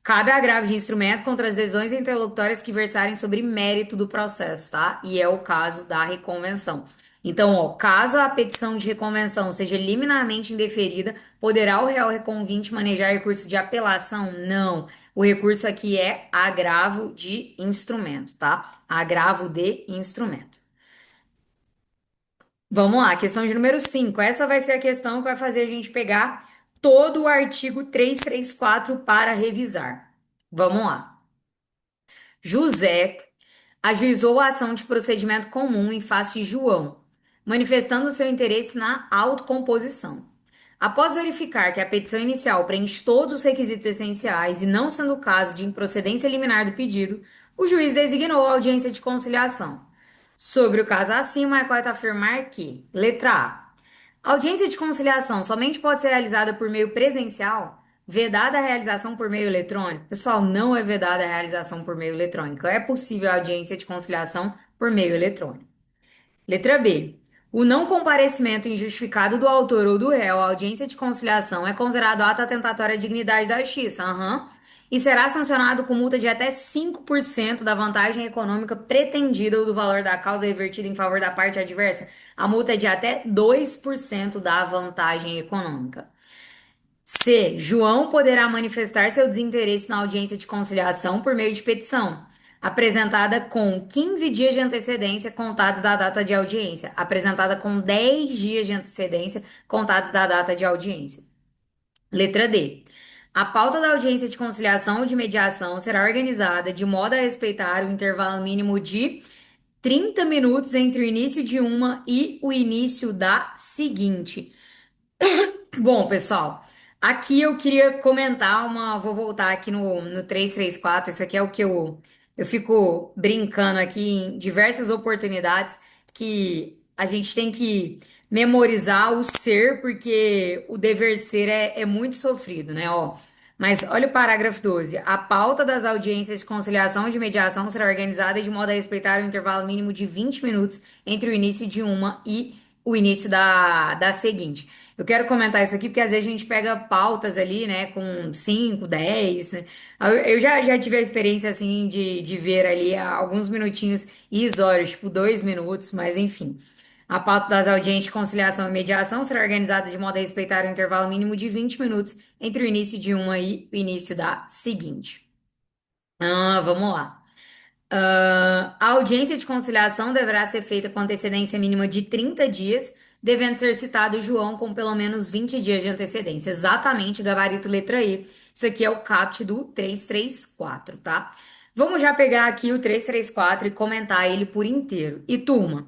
Cabe agravo de instrumento contra as lesões interlocutórias que versarem sobre mérito do processo, tá? E é o caso da reconvenção. Então, ó, caso a petição de reconvenção seja liminarmente indeferida, poderá o réu reconvinte manejar recurso de apelação? Não. O recurso aqui é agravo de instrumento, tá? Agravo de instrumento. Vamos lá, questão de número 5. Essa vai ser a questão que vai fazer a gente pegar todo o artigo 334 para revisar. Vamos lá. José ajuizou a ação de procedimento comum em face de João, manifestando seu interesse na autocomposição. Após verificar que a petição inicial preenche todos os requisitos essenciais e não sendo o caso de improcedência liminar do pedido, o juiz designou a audiência de conciliação. Sobre o caso acima, é correto afirmar que, letra A, a audiência de conciliação somente pode ser realizada por meio presencial, vedada a realização por meio eletrônico. Pessoal, não é vedada a realização por meio eletrônico. É possível a audiência de conciliação por meio eletrônico. Letra B. O não comparecimento injustificado do autor ou do réu à audiência de conciliação é considerado ato atentatório à dignidade da justiça. Aham. E será sancionado com multa de até 5% da vantagem econômica pretendida ou do valor da causa revertida em favor da parte adversa. A multa é de até 2% da vantagem econômica. C. João poderá manifestar seu desinteresse na audiência de conciliação por meio de petição, apresentada com 15 dias de antecedência contados da data de audiência, apresentada com 10 dias de antecedência contados da data de audiência. Letra D. A pauta da audiência de conciliação ou de mediação será organizada de modo a respeitar o intervalo mínimo de 30 minutos entre o início de uma e o início da seguinte. Bom, pessoal, aqui eu queria comentar uma. Vou voltar aqui no 334. Isso aqui é o que eu fico brincando aqui em diversas oportunidades, que a gente tem que memorizar o ser, porque o dever ser é muito sofrido, né? Ó, mas olha o parágrafo 12. A pauta das audiências de conciliação e de mediação será organizada de modo a respeitar o intervalo mínimo de 20 minutos entre o início de uma e o início da seguinte. Eu quero comentar isso aqui porque às vezes a gente pega pautas ali, né, com 5, 10. Eu já tive a experiência, assim, de ver ali alguns minutinhos irrisórios, tipo 2 minutos, mas enfim. A pauta das audiências de conciliação e mediação será organizada de modo a respeitar o intervalo mínimo de 20 minutos entre o início de uma e o início da seguinte. Vamos lá. A audiência de conciliação deverá ser feita com antecedência mínima de 30 dias, devendo ser citado João com pelo menos 20 dias de antecedência. Exatamente, gabarito letra E. Isso aqui é o CAPT do 334, tá? Vamos já pegar aqui o 334 e comentar ele por inteiro. E turma,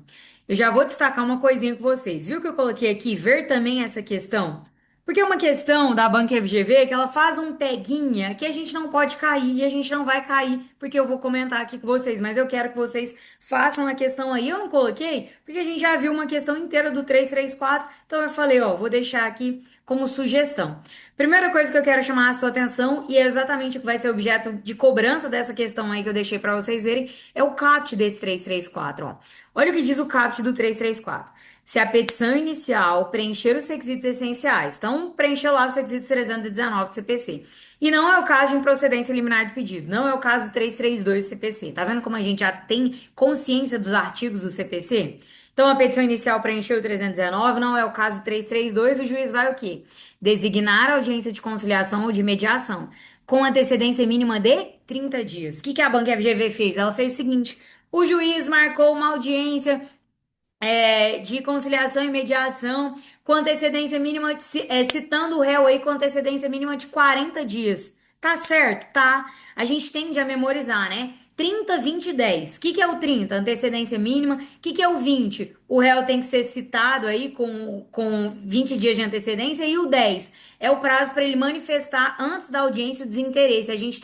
eu já vou destacar uma coisinha com vocês. Viu que eu coloquei aqui? Ver também essa questão? Porque é uma questão da Banca FGV que ela faz um peguinha que a gente não pode cair e a gente não vai cair, porque eu vou comentar aqui com vocês, mas eu quero que vocês façam a questão aí. Eu não coloquei, porque a gente já viu uma questão inteira do 334, então eu falei, ó, vou deixar aqui como sugestão. Primeira coisa que eu quero chamar a sua atenção, e é exatamente o que vai ser objeto de cobrança dessa questão aí que eu deixei para vocês verem, é o CAPT desse 334, ó. Olha o que diz o CAPT do 334. Se a petição inicial preencher os requisitos essenciais, então preencheu lá os requisitos 319 do CPC. E não é o caso de improcedência liminar do pedido, não é o caso do 332 do CPC. Tá vendo como a gente já tem consciência dos artigos do CPC? Então a petição inicial preencheu o 319, não é o caso do 332, o juiz vai o quê? Designar a audiência de conciliação ou de mediação, com antecedência mínima de 30 dias. O que a Banca FGV fez? Ela fez o seguinte: o juiz marcou uma audiência de conciliação e mediação com antecedência mínima, citando o réu aí com antecedência mínima de 40 dias. Tá certo? Tá. A gente tende a memorizar, né? 30, 20 e 10. O que é o 30? Antecedência mínima. O que é o 20? O réu tem que ser citado aí com 20 dias de antecedência. E o 10 é o prazo para ele manifestar antes da audiência o desinteresse. A gente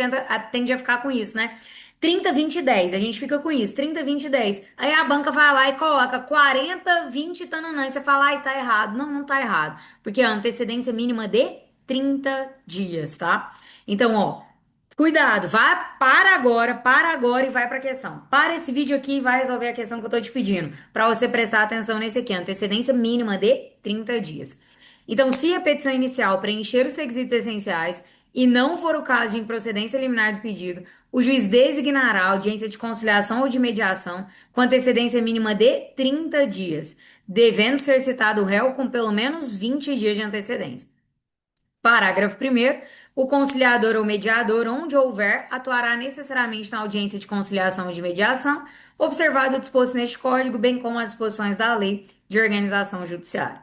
tende a ficar com isso, né? 30, 20 e 10. A gente fica com isso. 30, 20 e 10. Aí a banca vai lá e coloca 40, 20 tananã. E você fala, ai, tá errado. Não, não tá errado. Porque a antecedência mínima de 30 dias, tá? Então, ó, cuidado. Para agora e vai pra questão. Para esse vídeo aqui e vai resolver a questão que eu tô te pedindo. Pra você prestar atenção nesse aqui. Antecedência mínima de 30 dias. Então, se a petição inicial preencher os requisitos essenciais, e não for o caso de improcedência liminar do pedido, o juiz designará audiência de conciliação ou de mediação com antecedência mínima de 30 dias, devendo ser citado o réu com pelo menos 20 dias de antecedência. Parágrafo primeiro. O conciliador ou mediador, onde houver, atuará necessariamente na audiência de conciliação e de mediação, observado o disposto neste Código, bem como as disposições da Lei de Organização Judiciária.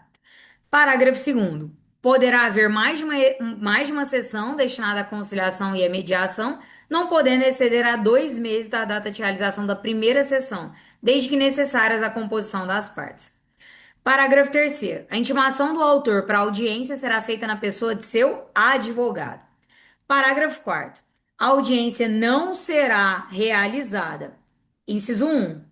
Parágrafo segundo. Poderá haver mais de uma sessão destinada à conciliação e à mediação, não podendo exceder a 2 meses da data de realização da primeira sessão, desde que necessárias à composição das partes. Parágrafo terceiro. A intimação do autor para audiência será feita na pessoa de seu advogado. Parágrafo quarto. A audiência não será realizada. Inciso um.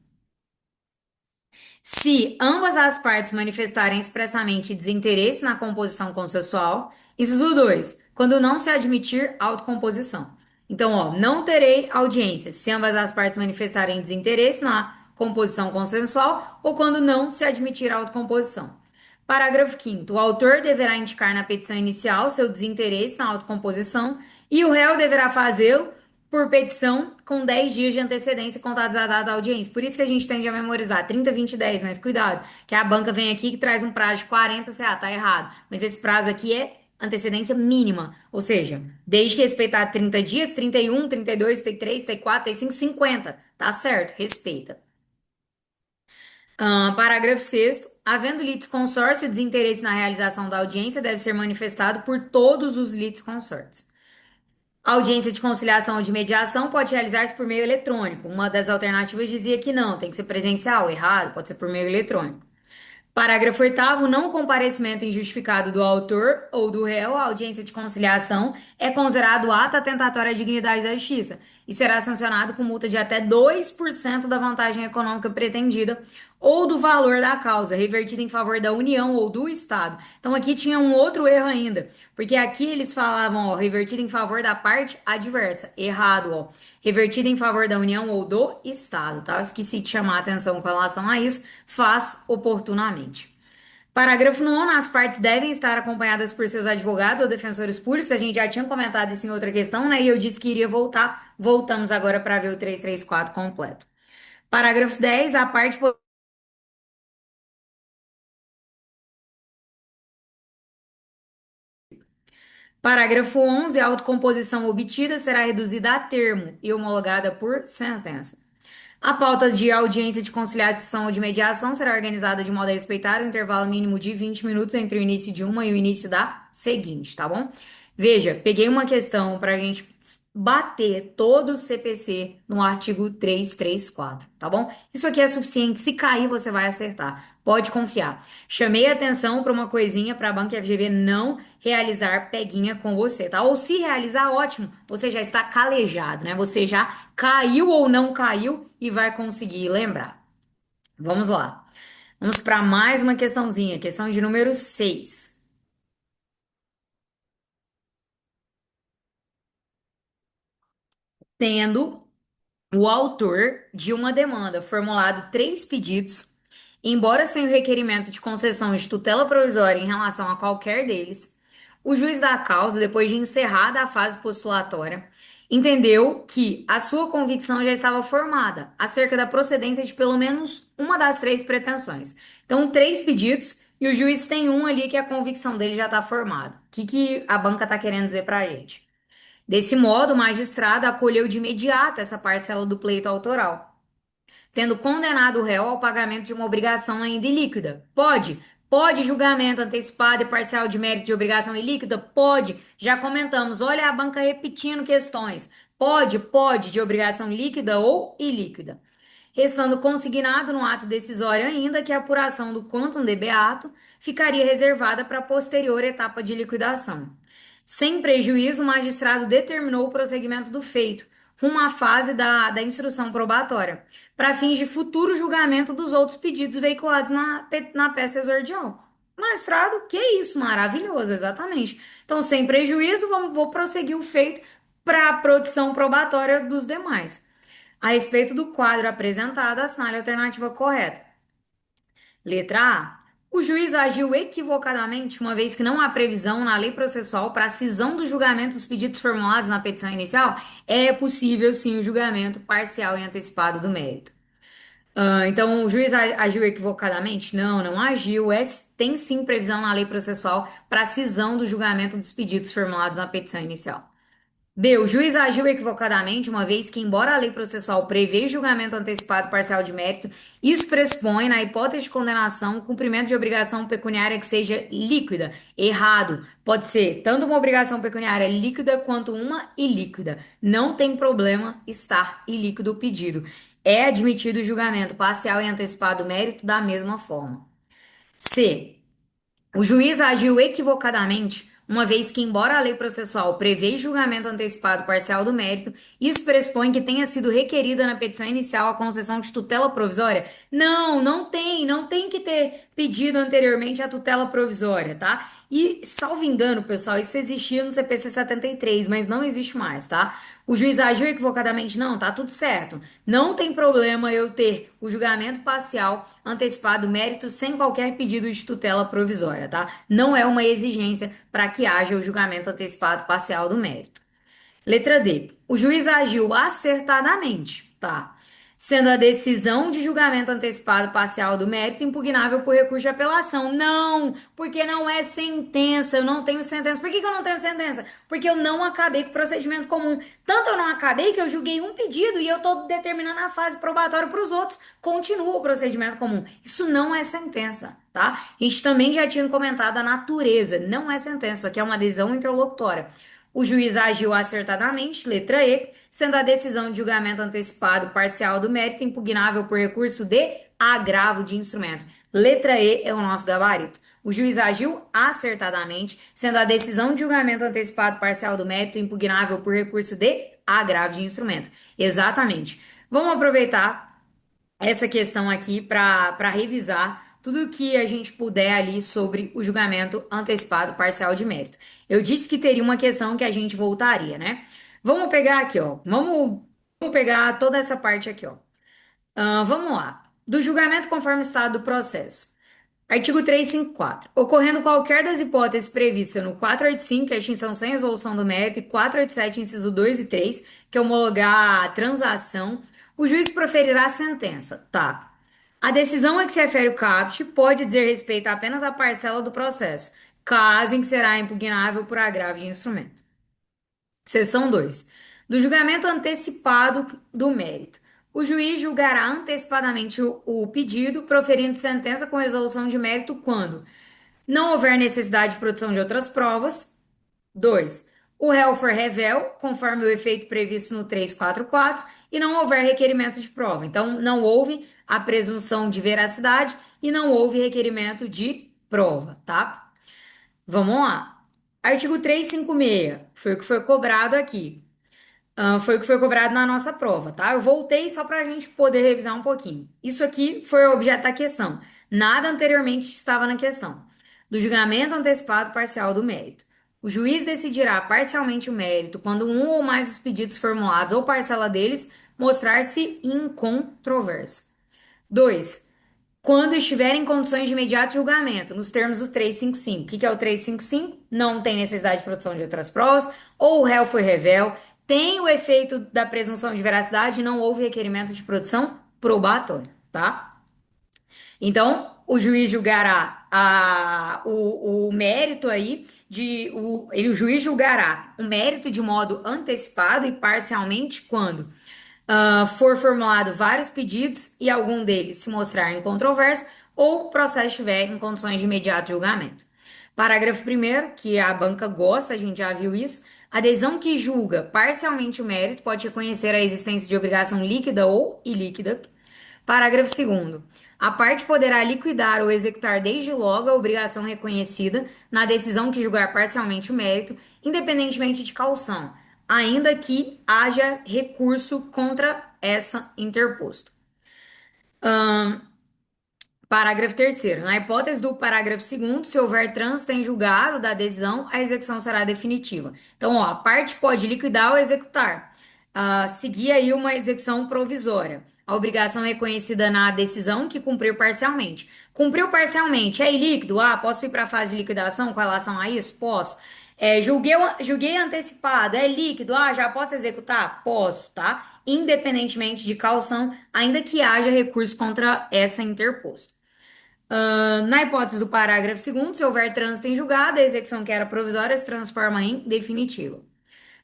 Se ambas as partes manifestarem expressamente desinteresse na composição consensual. Inciso 2. Quando não se admitir autocomposição. Então, ó, não terei audiência se ambas as partes manifestarem desinteresse na composição consensual ou quando não se admitir autocomposição. Parágrafo quinto. O autor deverá indicar na petição inicial seu desinteresse na autocomposição e o réu deverá fazê-lo por petição com 10 dias de antecedência contados à data da audiência. Por isso que a gente tende a memorizar 30, 20, 10, mas cuidado, que a banca vem aqui que traz um prazo de 40, você, tá errado. Mas esse prazo aqui é antecedência mínima, ou seja, desde que respeitar 30 dias, 31, 32, 33, 34, 35, 50, tá certo, respeita. Parágrafo sexto. Havendo litisconsórcio, o desinteresse na realização da audiência deve ser manifestado por todos os litisconsortes. A audiência de conciliação ou de mediação pode realizar-se por meio eletrônico. Uma das alternativas dizia que não, tem que ser presencial, errado, pode ser por meio eletrônico. Parágrafo oitavo. Não comparecimento injustificado do autor ou do réu à audiência de conciliação é considerado ato atentatório à dignidade da justiça e será sancionado com multa de até 2% da vantagem econômica pretendida ou do valor da causa, revertida em favor da União ou do Estado. Então aqui tinha um outro erro ainda, porque aqui eles falavam, ó, revertida em favor da parte adversa. Errado, ó. Revertida em favor da União ou do Estado, tá? Eu esqueci de chamar a atenção com relação a isso, faço oportunamente. Parágrafo 9. As partes devem estar acompanhadas por seus advogados ou defensores públicos. A gente já tinha comentado isso em outra questão, né? E eu disse que iria voltar. Voltamos agora para ver o 334 completo. Parágrafo 10. A parte. Parágrafo 11. A autocomposição obtida será reduzida a termo e homologada por sentença. A pauta de audiência de conciliação ou de mediação será organizada de modo a respeitar o intervalo mínimo de 20 minutos entre o início de uma e o início da seguinte, tá bom? Veja, peguei uma questão para a gente bater todo o CPC no artigo 334, tá bom? Isso aqui é suficiente. Se cair, você vai acertar. Pode confiar. Chamei a atenção para uma coisinha para a Banca FGV não realizar peguinha com você, tá? Ou se realizar, ótimo, você já está calejado, né? Você já caiu ou não caiu e vai conseguir lembrar. Vamos lá. Vamos para mais uma questãozinha, questão de número 6. Tendo o autor de uma demanda formulado 3 pedidos, embora sem o requerimento de concessão de tutela provisória em relação a qualquer deles, o juiz da causa, depois de encerrada a fase postulatória, entendeu que a sua convicção já estava formada acerca da procedência de pelo menos uma das 3 pretensões. Então, 3 pedidos e o juiz tem um ali que a convicção dele já está formada. O que a banca está querendo dizer para a gente? Desse modo, o magistrado acolheu de imediato essa parcela do pleito autoral, tendo condenado o réu ao pagamento de uma obrigação ainda ilíquida. Pode? Pode julgamento antecipado e parcial de mérito de obrigação ilíquida? Pode. Já comentamos. Olha a banca repetindo questões. Pode, pode, de obrigação líquida ou ilíquida. Restando consignado no ato decisório ainda que a apuração do quantum de beato ficaria reservada para a posterior etapa de liquidação. Sem prejuízo, o magistrado determinou o prosseguimento do feito, rumo à fase da instrução probatória, para fins de futuro julgamento dos outros pedidos veiculados na peça exordial. Magistrado, que isso, maravilhoso, exatamente. Então, sem prejuízo, vou prosseguir o feito para a produção probatória dos demais. A respeito do quadro apresentado, assinale a alternativa correta. Letra A. O juiz agiu equivocadamente, uma vez que não há previsão na lei processual para a cisão do julgamento dos pedidos formulados na petição inicial, é possível sim o julgamento parcial e antecipado do mérito. Então, o juiz agiu equivocadamente? Não, não agiu. Tem sim previsão na lei processual para a cisão do julgamento dos pedidos formulados na petição inicial. B. O juiz agiu equivocadamente, uma vez que, embora a lei processual prevê julgamento antecipado parcial de mérito, isso pressupõe, na hipótese de condenação, o cumprimento de obrigação pecuniária que seja líquida. Errado. Pode ser tanto uma obrigação pecuniária líquida quanto uma ilíquida. Não tem problema estar ilíquido o pedido. É admitido o julgamento parcial e antecipado do mérito da mesma forma. C. O juiz agiu equivocadamente, uma vez que, embora a lei processual prevê julgamento antecipado parcial do mérito, isso pressupõe que tenha sido requerida na petição inicial a concessão de tutela provisória? Não, não tem que ter pedido anteriormente a tutela provisória, tá? E, salvo engano, pessoal, isso existia no CPC 73, mas não existe mais, tá? O juiz agiu equivocadamente? Não, tá tudo certo. Não tem problema eu ter o julgamento parcial antecipado do mérito sem qualquer pedido de tutela provisória, tá? Não é uma exigência para que haja o julgamento antecipado parcial do mérito. Letra D. O juiz agiu acertadamente, tá? Sendo a decisão de julgamento antecipado parcial do mérito impugnável por recurso de apelação. Não, porque não é sentença, eu não tenho sentença. Por que eu não tenho sentença? Porque eu não acabei com o procedimento comum. Tanto eu não acabei que eu julguei um pedido e eu estou determinando a fase probatória para os outros. Continua o procedimento comum. Isso não é sentença, tá? A gente também já tinha comentado a natureza. Não é sentença, isso aqui é uma decisão interlocutória. O juiz agiu acertadamente, letra E, sendo a decisão de julgamento antecipado parcial do mérito impugnável por recurso de agravo de instrumento. Letra E é o nosso gabarito. O juiz agiu acertadamente, sendo a decisão de julgamento antecipado parcial do mérito impugnável por recurso de agravo de instrumento. Exatamente. Vamos aproveitar essa questão aqui para revisar tudo que a gente puder ali sobre o julgamento antecipado parcial de mérito. Eu disse que teria uma questão que a gente voltaria, né? Vamos pegar aqui, ó. Vamos pegar toda essa parte aqui, ó. Vamos lá. Do julgamento conforme o estado do processo. Artigo 354. Ocorrendo qualquer das hipóteses previstas no 485, que é a extinção sem resolução do mérito, e 487, inciso 2 e 3, que é homologar a transação, o juiz proferirá a sentença. Tá. A decisão a que se refere o caput pode dizer respeito apenas à parcela do processo, caso em que será impugnável por agravo de instrumento. Seção 2. Do julgamento antecipado do mérito. O juiz julgará antecipadamente o pedido, proferindo sentença com resolução de mérito quando não houver necessidade de produção de outras provas. 2. O réu for revel, conforme o efeito previsto no 344, e não houver requerimento de prova. Então, não houve a presunção de veracidade e não houve requerimento de prova, tá? Vamos lá. Artigo 356, foi o que foi cobrado aqui. Foi o que foi cobrado na nossa prova, tá? Eu voltei só para a gente poder revisar um pouquinho. Isso aqui foi o objeto da questão. Nada anteriormente estava na questão. Do julgamento antecipado parcial do mérito. O juiz decidirá parcialmente o mérito quando um ou mais dos pedidos formulados ou parcela deles mostrar-se incontroverso. 2. Quando estiver em condições de imediato julgamento, nos termos do 355. O que é o 355? Não tem necessidade de produção de outras provas, ou o réu foi revel, tem o efeito da presunção de veracidade e não houve requerimento de produção probatória, tá? Então, o juiz julgará o mérito aí o juiz julgará o mérito de modo antecipado e parcialmente quando for formulado vários pedidos e algum deles se mostrar incontroverso ou o processo estiver em condições de imediato julgamento. Parágrafo 1º, que a banca gosta, a gente já viu isso, a decisão que julga parcialmente o mérito pode reconhecer a existência de obrigação líquida ou ilíquida. Parágrafo 2º. A parte poderá liquidar ou executar desde logo a obrigação reconhecida na decisão que julgar parcialmente o mérito, independentemente de caução, ainda que haja recurso contra essa interposto. Parágrafo 3º. Na hipótese do parágrafo 2º, se houver trânsito em julgado da decisão, a execução será definitiva. Então, ó, a parte pode liquidar ou executar. Seguir aí uma execução provisória. A obrigação é reconhecida na decisão que cumpriu parcialmente. Cumpriu parcialmente, é ilíquido? Ah, posso ir para a fase de liquidação com relação a isso? Posso. Julguei antecipado, é líquido? Ah, já posso executar? Posso, tá? Independentemente de caução, ainda que haja recurso contra essa interposto. Na hipótese do parágrafo segundo, se houver trânsito em julgado, a execução que era provisória se transforma em definitiva.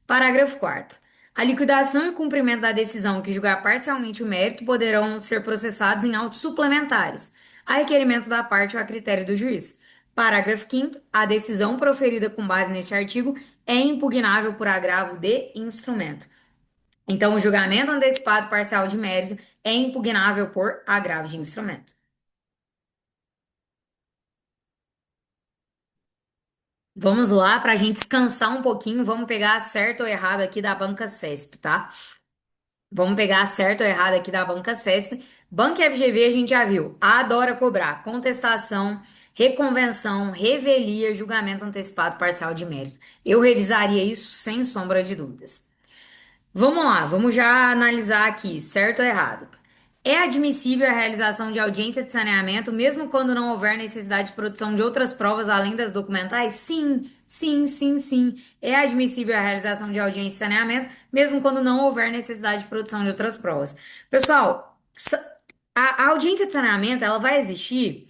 Parágrafo 4º. A liquidação e cumprimento da decisão que julgar parcialmente o mérito poderão ser processados em autos suplementares, a requerimento da parte ou a critério do juiz. Parágrafo 5º. A decisão proferida com base neste artigo é impugnável por agravo de instrumento. Então, o julgamento antecipado parcial de mérito é impugnável por agravo de instrumento. Vamos lá, para a gente descansar um pouquinho, vamos pegar certo ou errado aqui da banca CESP, tá? Vamos pegar certo ou errado aqui da banca CESP. Banco FGV a gente já viu, adora cobrar contestação, reconvenção, revelia, julgamento antecipado parcial de mérito. Eu revisaria isso sem sombra de dúvidas. Vamos lá, vamos já analisar aqui, certo ou errado. É admissível a realização de audiência de saneamento, mesmo quando não houver necessidade de produção de outras provas além das documentais? Sim, sim, sim, sim. É admissível a realização de audiência de saneamento, mesmo quando não houver necessidade de produção de outras provas. Pessoal, a audiência de saneamento, ela vai existir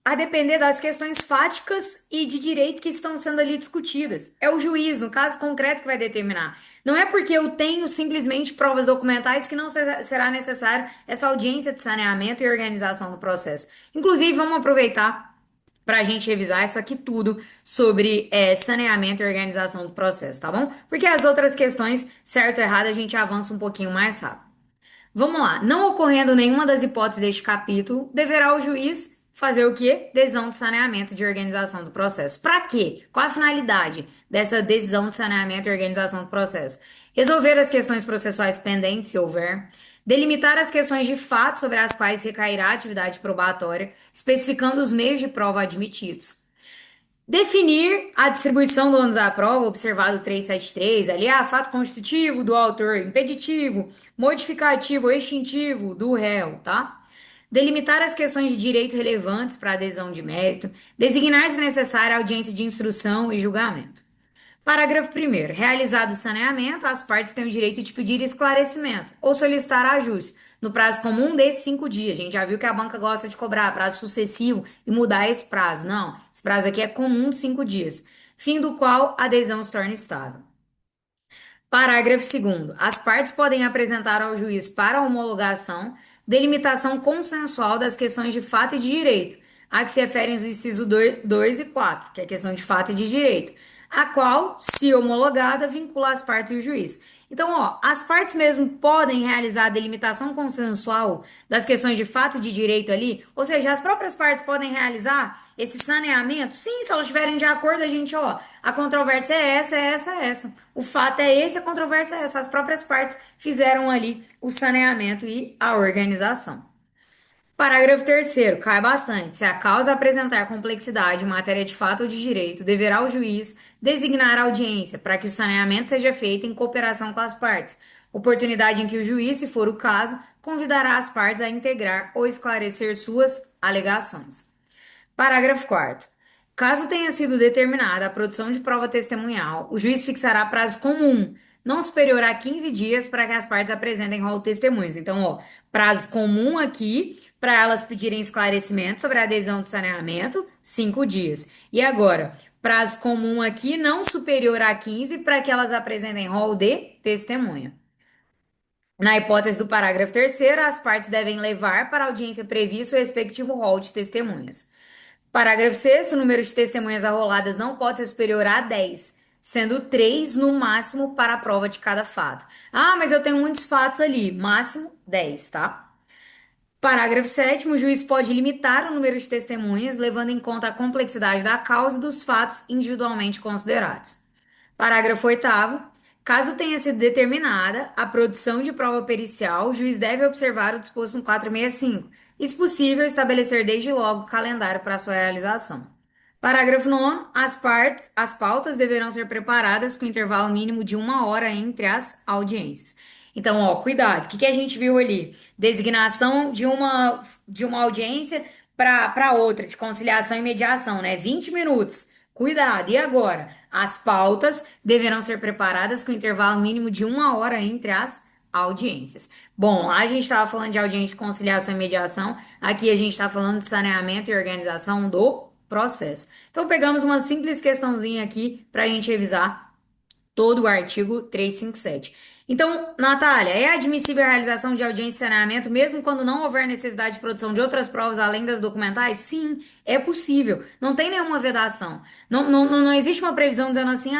a depender das questões fáticas e de direito que estão sendo ali discutidas. É o juiz, no caso concreto, que vai determinar. Não é porque eu tenho simplesmente provas documentais que não será necessário essa audiência de saneamento e organização do processo. Inclusive, vamos aproveitar para a gente revisar isso aqui tudo sobre saneamento e organização do processo, tá bom? Porque as outras questões, certo ou errado, a gente avança um pouquinho mais rápido. Vamos lá. Não ocorrendo nenhuma das hipóteses deste capítulo, deverá o juiz fazer o quê? Decisão de saneamento de organização do processo. Para quê? Qual a finalidade dessa decisão de saneamento e organização do processo? Resolver as questões processuais pendentes, se houver. Delimitar as questões de fato sobre as quais recairá a atividade probatória, especificando os meios de prova admitidos. Definir a distribuição do ônus à prova, observado 373, ali, fato constitutivo do autor, impeditivo, modificativo ou extintivo do réu, tá? Delimitar as questões de direito relevantes para adesão de mérito, designar se necessária audiência de instrução e julgamento. Parágrafo 1º. Realizado o saneamento, as partes têm o direito de pedir esclarecimento ou solicitar ajuste no prazo comum de 5 dias. A gente já viu que a banca gosta de cobrar prazo sucessivo e mudar esse prazo. Não, esse prazo aqui é comum de 5 dias, fim do qual a adesão se torna estável. Parágrafo 2º. As partes podem apresentar ao juiz para homologação delimitação consensual das questões de fato e de direito, a que se referem os incisos 2 e 4, que é a questão de fato e de direito, a qual, se homologada, vincula as partes e o juiz. Então, as partes mesmo podem realizar a delimitação consensual das questões de fato e de direito ali, ou seja, as próprias partes podem realizar esse saneamento. Sim, se elas estiverem de acordo, a gente, a controvérsia é essa, é essa, é essa. O fato é esse, a controvérsia é essa. As próprias partes fizeram ali o saneamento e a organização. Parágrafo 3º, cai bastante. Se a causa apresentar complexidade em matéria de fato ou de direito, deverá o juiz designar a audiência para que o saneamento seja feito em cooperação com as partes, oportunidade em que o juiz, se for o caso, convidará as partes a integrar ou esclarecer suas alegações. Parágrafo 4º. Caso tenha sido determinada a produção de prova testemunhal, o juiz fixará prazo comum, não superior a 15 dias, para que as partes apresentem rol de testemunhas. Então, prazo comum aqui para elas pedirem esclarecimento sobre a adesão de saneamento, 5 dias. E agora, prazo comum aqui não superior a 15 para que elas apresentem rol de testemunha. Na hipótese do parágrafo 3º, as partes devem levar para a audiência prevista o respectivo rol de testemunhas. Parágrafo 6º, o número de testemunhas arroladas não pode ser superior a 10, sendo 3 no máximo para a prova de cada fato. Ah, mas eu tenho muitos fatos ali, máximo 10, tá? Parágrafo 7º, o juiz pode limitar o número de testemunhas, levando em conta a complexidade da causa e dos fatos individualmente considerados. Parágrafo 8º, caso tenha sido determinada a produção de prova pericial, o juiz deve observar o disposto no 465, e, se possível, estabelecer desde logo o calendário para sua realização. Parágrafo 9º, as pautas deverão ser preparadas com intervalo mínimo de 1 hora entre as audiências. Então, ó, cuidado. O que a gente viu ali? Designação de uma audiência para outra, de conciliação e mediação, né? 20 minutos. Cuidado. E agora? As pautas deverão ser preparadas com intervalo mínimo de 1 hora entre as audiências. Bom, lá a gente estava falando de audiência de conciliação e mediação. Aqui a gente está falando de saneamento e organização do processo. Então, pegamos uma simples questãozinha aqui para a gente revisar todo o artigo 357. Então, Natália, é admissível a realização de audiência de saneamento mesmo quando não houver necessidade de produção de outras provas além das documentais? Sim, é possível. Não tem nenhuma vedação. Não existe uma previsão dizendo assim,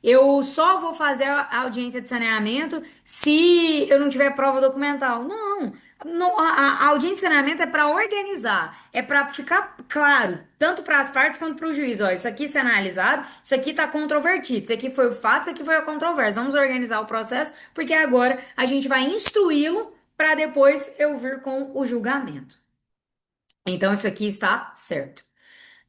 eu só vou fazer a audiência de saneamento se eu não tiver prova documental. Não. A audiência de saneamento é para organizar, é para ficar claro, tanto para as partes quanto para o juiz. Ó, isso aqui se analisado, isso aqui está controvertido, isso aqui foi o fato, isso aqui foi a controvérsia. Vamos organizar o processo, porque agora a gente vai instruí-lo para depois eu vir com o julgamento. Então, isso aqui está certo.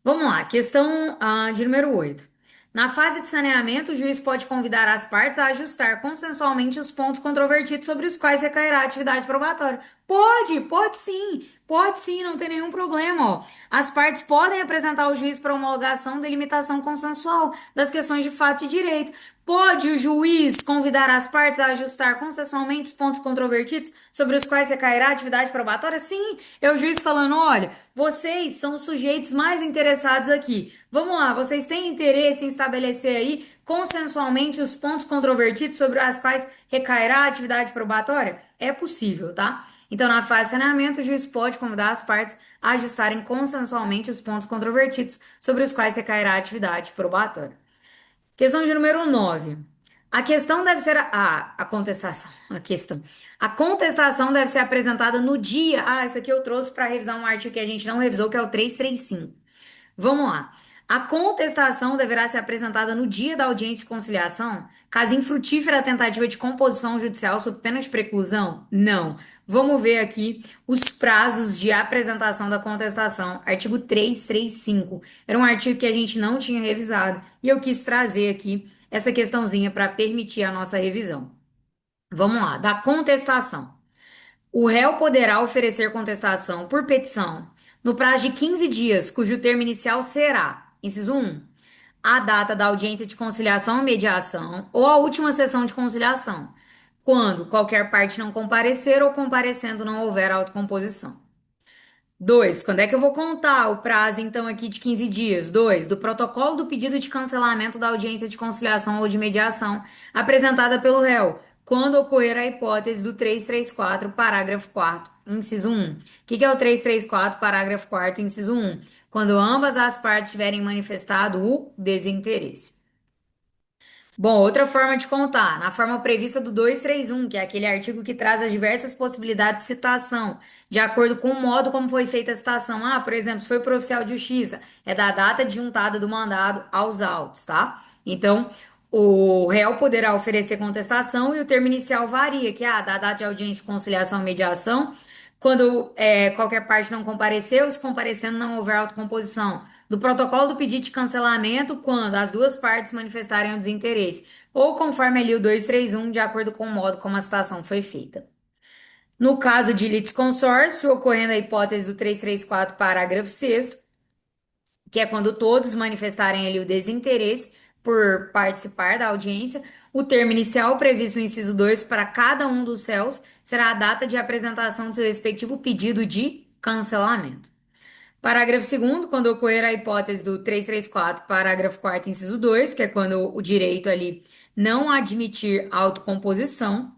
Vamos lá, questão de número 8. Na fase de saneamento, o juiz pode convidar as partes a ajustar consensualmente os pontos controvertidos sobre os quais recairá a atividade probatória. Pode sim, não tem nenhum problema, ó. As partes podem apresentar ao juiz para homologação delimitação consensual das questões de fato e direito. Pode o juiz convidar as partes a ajustar consensualmente os pontos controvertidos sobre os quais recairá a atividade probatória? Sim, é o juiz falando: olha, vocês são os sujeitos mais interessados aqui. Vamos lá, vocês têm interesse em estabelecer aí consensualmente os pontos controvertidos sobre os quais recairá a atividade probatória? É possível, tá? Então, na fase de saneamento, o juiz pode convidar as partes a ajustarem consensualmente os pontos controvertidos sobre os quais recairá a atividade probatória. Questão de número 9. A questão deve ser a contestação, a questão. A contestação deve ser apresentada no dia. Isso aqui eu trouxe para revisar um artigo que a gente não revisou, que é o 335. Vamos lá. A contestação deverá ser apresentada no dia da audiência de conciliação, caso infrutífera a tentativa de composição judicial sob pena de preclusão? Não. Vamos ver aqui os prazos de apresentação da contestação. Artigo 335. Era um artigo que a gente não tinha revisado e eu quis trazer aqui essa questãozinha para permitir a nossa revisão. Vamos lá. Da contestação. O réu poderá oferecer contestação por petição no prazo de 15 dias, cujo termo inicial será, inciso 1, a data da audiência de conciliação ou mediação ou a última sessão de conciliação, quando qualquer parte não comparecer ou comparecendo não houver autocomposição. 2. Quando é que eu vou contar o prazo, então, aqui de 15 dias? 2. Do protocolo do pedido de cancelamento da audiência de conciliação ou de mediação apresentada pelo réu, quando ocorrer a hipótese do 334, parágrafo 4º, inciso 1. O que é o 334, parágrafo 4º, inciso 1? Quando ambas as partes tiverem manifestado o desinteresse. Bom, outra forma de contar, na forma prevista do 231, que é aquele artigo que traz as diversas possibilidades de citação, de acordo com o modo como foi feita a citação. Por exemplo, se foi por oficial de justiça, é da data de juntada do mandado aos autos, tá? Então, o réu poderá oferecer contestação e o termo inicial varia, que é da data de audiência, conciliação e mediação, quando qualquer parte não compareceu, se comparecendo não houver autocomposição. Do protocolo do pedido de cancelamento, quando as duas partes manifestarem o desinteresse, ou conforme ali o 231, de acordo com o modo como a citação foi feita. No caso de litisconsórcio, ocorrendo a hipótese do 334, parágrafo 6º, que é quando todos manifestarem ali o desinteresse por participar da audiência, o termo inicial previsto no inciso 2 para cada um dos réus será a data de apresentação do seu respectivo pedido de cancelamento. Parágrafo 2º, quando ocorrer a hipótese do 334, parágrafo 4º, inciso 2, que é quando o direito ali não admitir autocomposição,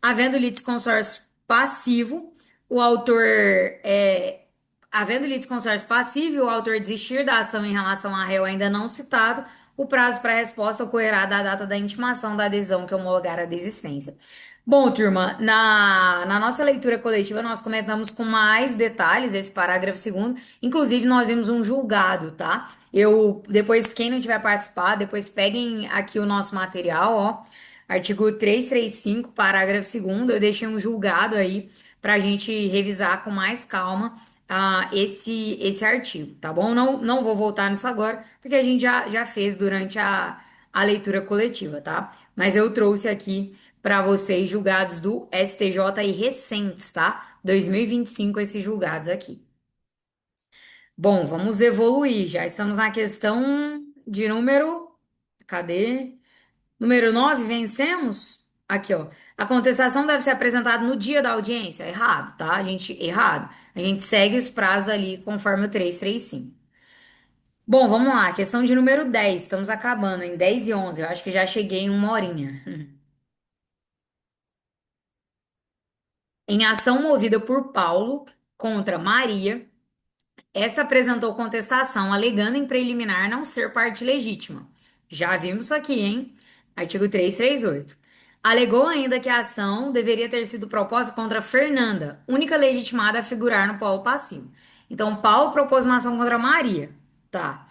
havendo litisconsórcio passivo, o autor havendo litisconsórcio passivo e o autor desistir da ação em relação a réu ainda não citado, o prazo para resposta ocorrerá da data da intimação da adesão que homologar a desistência. Bom, turma, na nossa leitura coletiva nós comentamos com mais detalhes esse parágrafo 2º, inclusive nós vimos um julgado, tá? Depois, quem não tiver participado, depois peguem aqui o nosso material, ó, artigo 335, parágrafo 2º, eu deixei um julgado aí para a gente revisar com mais calma esse artigo, tá bom? Não vou voltar nisso agora, porque a gente já fez durante a leitura coletiva, tá? Mas eu trouxe aqui para vocês, julgados do STJ e recentes, tá? 2025, esses julgados aqui. Bom, vamos evoluir. Já estamos na questão de número. Cadê? Número 9, vencemos? Aqui, ó. A contestação deve ser apresentada no dia da audiência. Errado, tá? A gente, errado. A gente segue os prazos ali conforme o 335. Bom, vamos lá. Questão de número 10. Estamos acabando em 10 e 11. Eu acho que já cheguei em uma horinha. Em ação movida por Paulo contra Maria, esta apresentou contestação, alegando em preliminar não ser parte legítima. Já vimos isso aqui, hein? Artigo 338. Alegou ainda que a ação deveria ter sido proposta contra Fernanda, única legitimada a figurar no polo passivo. Então, Paulo propôs uma ação contra Maria. Tá.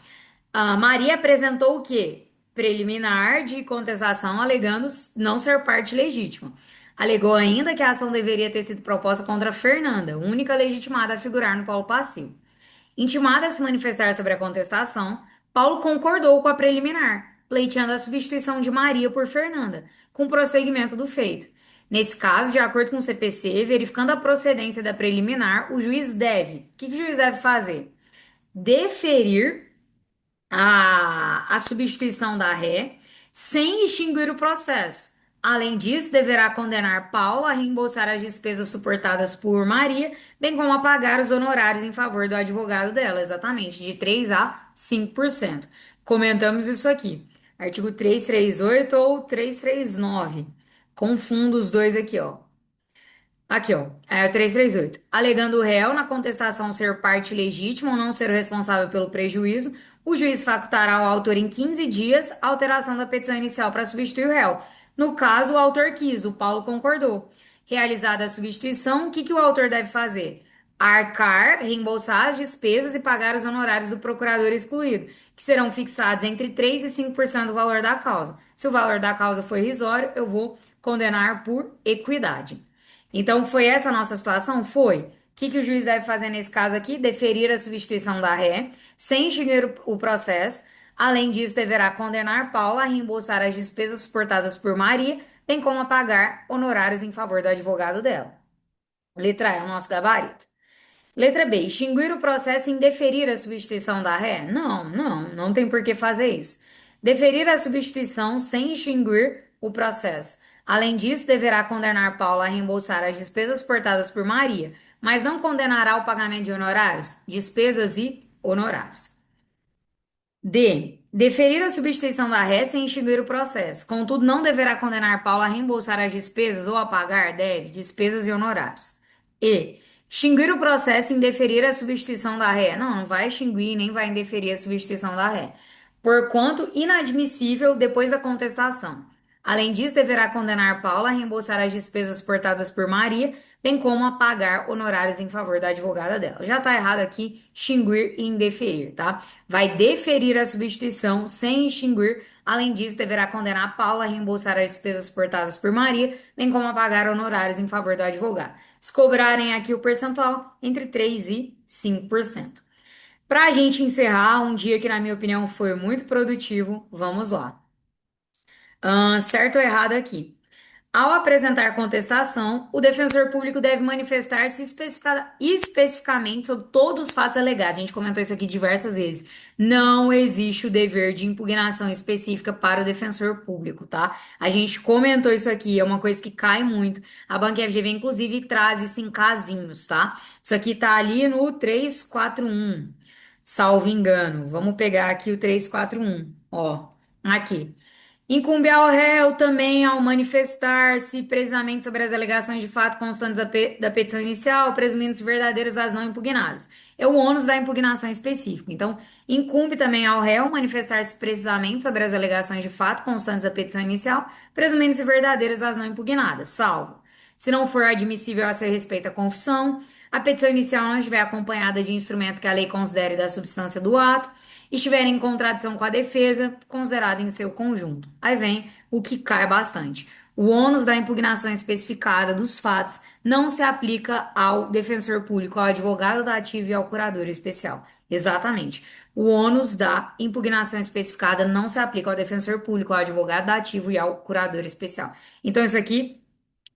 A Maria apresentou o quê? Preliminar de contestação, alegando não ser parte legítima. Alegou ainda que a ação deveria ter sido proposta contra Fernanda, única legitimada a figurar no polo passivo. Intimada a se manifestar sobre a contestação, Paulo concordou com a preliminar, pleiteando a substituição de Maria por Fernanda, com prosseguimento do feito. Nesse caso, de acordo com o CPC, verificando a procedência da preliminar, o juiz deve. O que o juiz deve fazer? Deferir a substituição da ré sem extinguir o processo. Além disso, deverá condenar Paulo a reembolsar as despesas suportadas por Maria, bem como a pagar os honorários em favor do advogado dela, exatamente, de 3 a 5%. Comentamos isso aqui. Artigo 338 ou 339. Confundo os dois aqui, ó. Aqui, ó, é o 338. Alegando o réu na contestação ser parte legítima ou não ser o responsável pelo prejuízo, o juiz facultará ao autor em 15 dias a alteração da petição inicial para substituir o réu. No caso, o autor quis, o Paulo concordou. Realizada a substituição, o que o autor deve fazer? Arcar, reembolsar as despesas e pagar os honorários do procurador excluído, que serão fixados entre 3 e 5% do valor da causa. Se o valor da causa for irrisório, eu vou condenar por equidade. Então, foi essa a nossa situação? Foi. O que o juiz deve fazer nesse caso aqui? Deferir a substituição da ré, sem extinguir o processo. Além disso, deverá condenar Paula a reembolsar as despesas suportadas por Maria, bem como a pagar honorários em favor do advogado dela. Letra A é o nosso gabarito. Letra B, extinguir o processo e indeferir a substituição da ré? Não tem por que fazer isso. Deferir a substituição sem extinguir o processo. Além disso, deverá condenar Paula a reembolsar as despesas suportadas por Maria, mas não condenará o pagamento de honorários, despesas e honorários. D. Deferir a substituição da ré sem extinguir o processo. Contudo, não deverá condenar Paulo a reembolsar as despesas ou a pagar, deve, despesas e honorários. E. Extinguir o processo e indeferir a substituição da ré. Não vai extinguir nem vai indeferir a substituição da ré. Porquanto inadmissível depois da contestação. Além disso, deverá condenar Paulo a reembolsar as despesas suportadas por Maria, bem como a pagar honorários em favor da advogada dela. Já tá errado aqui, extinguir e indeferir, tá? Vai deferir a substituição sem extinguir. Além disso, deverá condenar Paulo a reembolsar as despesas suportadas por Maria, bem como a pagar honorários em favor do advogado. Se cobrarem aqui o percentual, entre 3 e 5%. Para a gente encerrar, um dia que, na minha opinião, foi muito produtivo, vamos lá. Certo ou errado aqui? Ao apresentar contestação, o defensor público deve manifestar-se especificamente sobre todos os fatos alegados. A gente comentou isso aqui diversas vezes. Não existe o dever de impugnação específica para o defensor público, tá? A gente comentou isso aqui, é uma coisa que cai muito. A Banca FGV, inclusive, traz isso em casinhos, tá? Isso aqui tá ali no 341, salvo engano. Vamos pegar aqui o 341, ó, aqui. Incumbe ao réu também ao manifestar-se precisamente sobre as alegações de fato constantes da petição inicial, presumindo-se verdadeiras as não impugnadas. É o ônus da impugnação específica. Então, incumbe também ao réu manifestar-se precisamente sobre as alegações de fato constantes da petição inicial, presumindo-se verdadeiras as não impugnadas, salvo. Se não for admissível a seu respeito a confissão, a petição inicial não estiver acompanhada de instrumento que a lei considere da substância do ato, estiver em contradição com a defesa, considerada em seu conjunto. Aí vem o que cai bastante. O ônus da impugnação especificada dos fatos não se aplica ao defensor público, ao advogado da ativa e ao curador especial. Exatamente. O ônus da impugnação especificada não se aplica ao defensor público, ao advogado ativo e ao curador especial. Então, isso aqui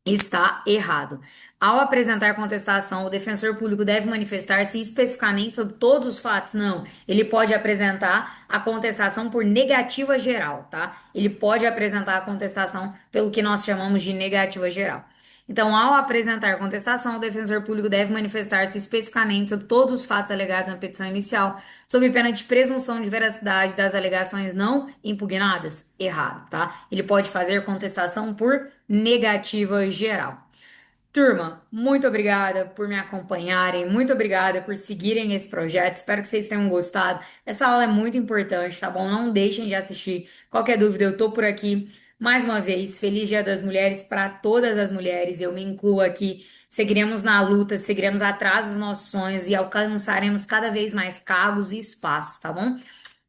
está errado. Ao apresentar contestação, o defensor público deve manifestar-se especificamente sobre todos os fatos? Não. Ele pode apresentar a contestação por negativa geral, tá? Ele pode apresentar a contestação pelo que nós chamamos de negativa geral. Então, ao apresentar contestação, o defensor público deve manifestar-se especificamente sobre todos os fatos alegados na petição inicial, sob pena de presunção de veracidade das alegações não impugnadas? Errado, tá? Ele pode fazer contestação por negativa geral. Turma, muito obrigada por me acompanharem, muito obrigada por seguirem esse projeto. Espero que vocês tenham gostado. Essa aula é muito importante, tá bom? Não deixem de assistir. Qualquer dúvida, eu tô por aqui. Mais uma vez, Feliz Dia das Mulheres para todas as mulheres. Eu me incluo aqui. Seguiremos na luta, seguiremos atrás dos nossos sonhos e alcançaremos cada vez mais cargos e espaços, tá bom?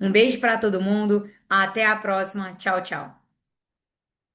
Um beijo para todo mundo. Até a próxima. Tchau, tchau.